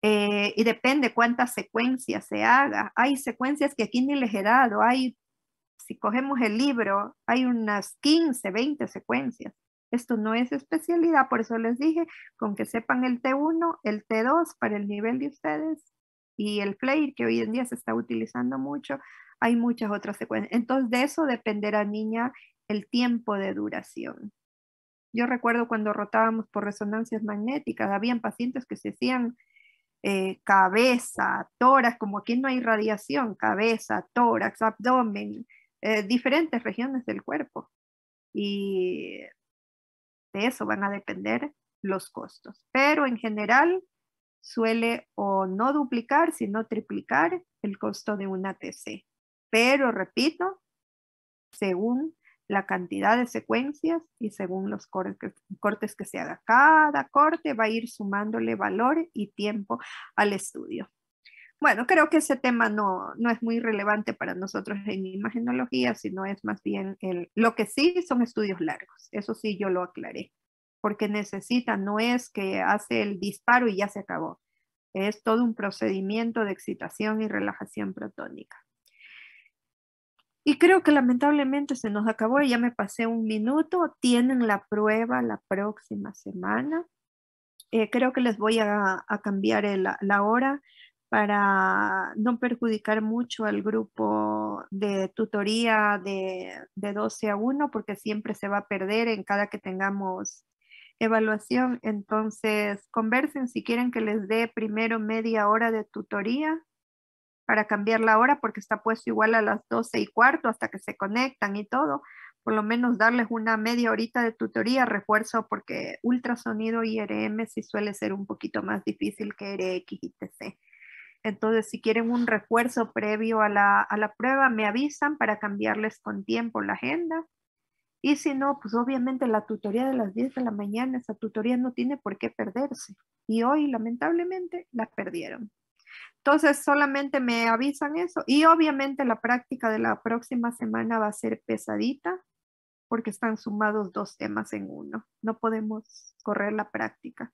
Y depende cuántas secuencias se haga. Hay secuencias que aquí ni les he dado. Si cogemos el libro, hay unas 15, 20 secuencias. Esto no es especialidad, por eso les dije, con que sepan el T1, el T2 para el nivel de ustedes y el FLAIR, que hoy en día se está utilizando mucho, hay muchas otras secuencias. Entonces, de eso dependerá, niña, el tiempo de duración. Yo recuerdo cuando rotábamos por resonancias magnéticas, habían pacientes que se hacían cabeza, tórax, como aquí no hay radiación, cabeza, tórax, abdomen, diferentes regiones del cuerpo. Y de eso van a depender los costos. Pero en general suele o no duplicar, sino triplicar el costo de una TC. Pero repito, según la cantidad de secuencias y según los cortes que se haga. Cada corte va a ir sumándole valor y tiempo al estudio. Bueno, creo que ese tema no es muy relevante para nosotros en imagenología, sino es más bien lo que sí son estudios largos. Eso sí yo lo aclaré, porque necesita, no es que hace el disparo y ya se acabó. Es todo un procedimiento de excitación y relajación protónica. Y creo que lamentablemente se nos acabó, ya me pasé un minuto. Tienen la prueba la próxima semana. Creo que les voy a cambiar la hora para no perjudicar mucho al grupo de tutoría de 12 a 1, porque siempre se va a perder en cada que tengamos evaluación. Entonces, conversen si quieren que les dé primero media hora de tutoría para cambiar la hora, porque está puesto igual a las 12:15 hasta que se conectan y todo. Por lo menos darles una media horita de tutoría, refuerzo, porque ultrasonido y RM sí suele ser un poquito más difícil que RX y TC. Entonces, si quieren un refuerzo previo a la prueba, me avisan para cambiarles con tiempo la agenda. Y si no, pues obviamente la tutoría de las 10 de la mañana, esa tutoría no tiene por qué perderse. Y hoy, lamentablemente, la perdieron. Entonces, solamente me avisan eso. Y obviamente la práctica de la próxima semana va a ser pesadita, porque están sumados 2 temas en uno. No podemos correr la práctica.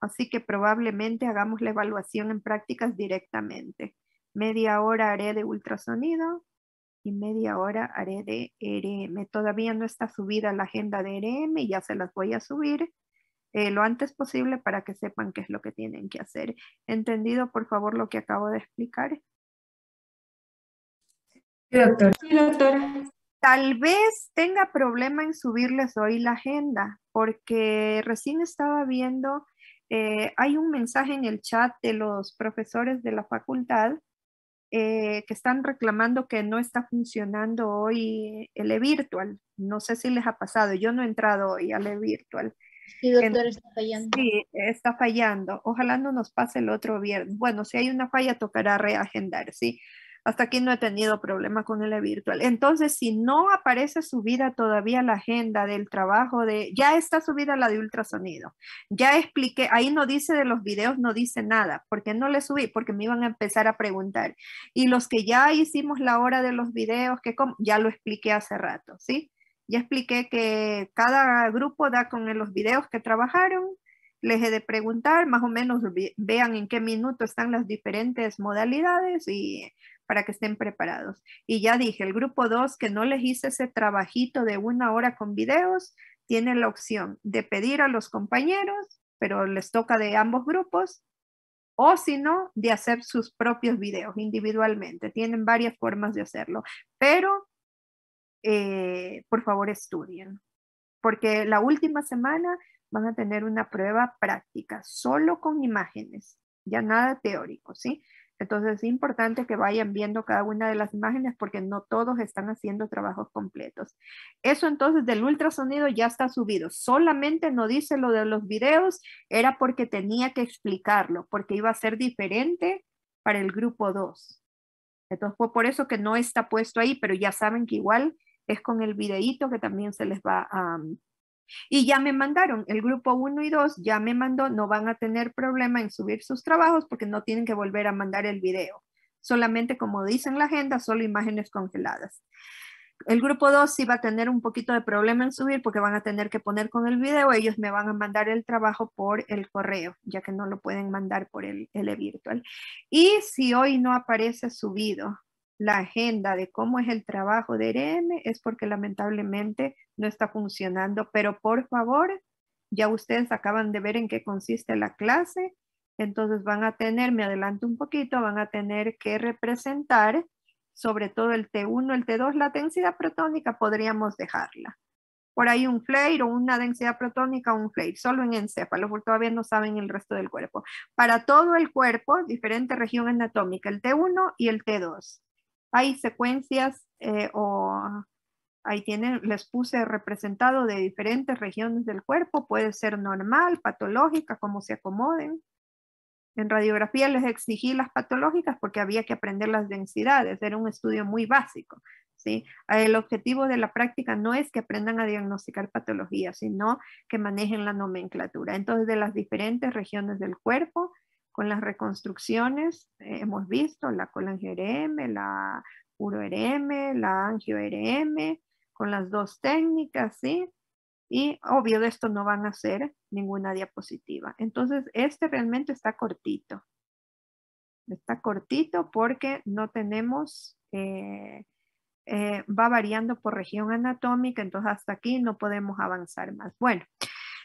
Así que probablemente hagamos la evaluación en prácticas directamente. Media hora haré de ultrasonido y media hora haré de RM. Todavía no está subida la agenda de RM y ya se las voy a subir lo antes posible para que sepan qué es lo que tienen que hacer. ¿Entendido, por favor, lo que acabo de explicar? Sí, doctora. Sí, doctora. Tal vez tenga problema en subirles hoy la agenda, porque recién estaba viendo, hay un mensaje en el chat de los profesores de la facultad que están reclamando que no está funcionando hoy el e-virtual. No sé si les ha pasado, yo no he entrado hoy al e-virtual. Sí, doctora, está fallando. Sí, está fallando. Ojalá no nos pase el otro viernes. Bueno, si hay una falla, tocará reagendar, ¿sí? Hasta aquí no he tenido problema con el virtual. Entonces, si no aparece subida todavía la agenda del trabajo ya está subida la de ultrasonido. Ya expliqué, ahí no dice de los videos, no dice nada. ¿Por qué no le subí? Porque me iban a empezar a preguntar. Y los que ya hicimos la hora de los videos, ya lo expliqué hace rato, ¿sí? Ya expliqué que cada grupo da con los videos que trabajaron. Les he de preguntar, más o menos vean en qué minuto están las diferentes modalidades y para que estén preparados. Y ya dije, el grupo 2 que no les hice ese trabajito de 1 hora con videos, tiene la opción de pedir a los compañeros, pero les toca de ambos grupos, o si no, de hacer sus propios videos individualmente. Tienen varias formas de hacerlo, pero por favor estudien, porque la última semana van a tener una prueba práctica, solo con imágenes, ya nada teórico, ¿sí? Entonces es importante que vayan viendo cada una de las imágenes porque no todos están haciendo trabajos completos. Eso entonces del ultrasonido ya está subido. Solamente no dice lo de los videos, era porque tenía que explicarlo, porque iba a ser diferente para el grupo 2. Entonces fue por eso que no está puesto ahí, pero ya saben que igual es con el videíto que también se les va a... Y ya me mandaron, el grupo 1 y 2 ya me mandó, no van a tener problema en subir sus trabajos porque no tienen que volver a mandar el video. Solamente, como dice en la agenda, solo imágenes congeladas. El grupo 2 sí va a tener un poquito de problema en subir porque van a tener que poner con el video. Ellos me van a mandar el trabajo por el correo, ya que no lo pueden mandar por el virtual. Y si hoy no aparece subido la agenda de cómo es el trabajo de RM, es porque lamentablemente no está funcionando. Pero por favor, ya ustedes acaban de ver en qué consiste la clase. Entonces van a tener, me adelanto un poquito, van a tener que representar sobre todo el T1, el T2, la densidad protónica podríamos dejarla. Por ahí un flare o una densidad protónica o un flare, solo en encéfalo, porque todavía no saben el resto del cuerpo. Para todo el cuerpo, diferente región anatómica, el T1 y el T2. Hay secuencias ahí tienen, les puse representado de diferentes regiones del cuerpo, puede ser normal, patológica, como se acomoden. En radiografía les exigí las patológicas porque había que aprender las densidades, era un estudio muy básico, ¿sí? El objetivo de la práctica no es que aprendan a diagnosticar patologías, sino que manejen la nomenclatura. Entonces, de las diferentes regiones del cuerpo, con las reconstrucciones, hemos visto la colangio-RM, la uro-RM, la angio-RM, con las dos técnicas, ¿sí? Y obvio de esto no van a hacer ninguna diapositiva. Entonces, este realmente está cortito. Está cortito porque no tenemos, va variando por región anatómica, entonces hasta aquí no podemos avanzar más. Bueno,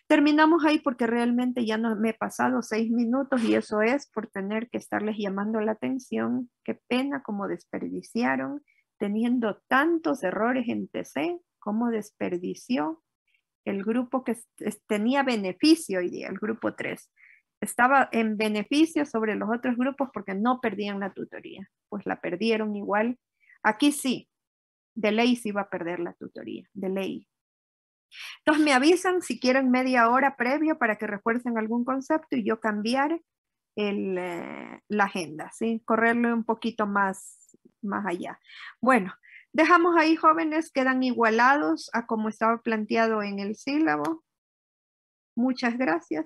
terminamos ahí porque realmente ya no me he pasado 6 minutos y eso es por tener que estarles llamando la atención. Qué pena como desperdiciaron, teniendo tantos errores en TC, cómo desperdició el grupo que tenía beneficio hoy día, el grupo 3. Estaba en beneficio sobre los otros grupos porque no perdían la tutoría. Pues la perdieron igual. Aquí sí, de ley sí va a perder la tutoría, de ley. Entonces me avisan si quieren media hora previo para que refuercen algún concepto y yo cambiar la agenda, ¿sí? Correrle un poquito más allá. Bueno, dejamos ahí, jóvenes, quedan igualados a como estaba planteado en el sílabo. Muchas gracias.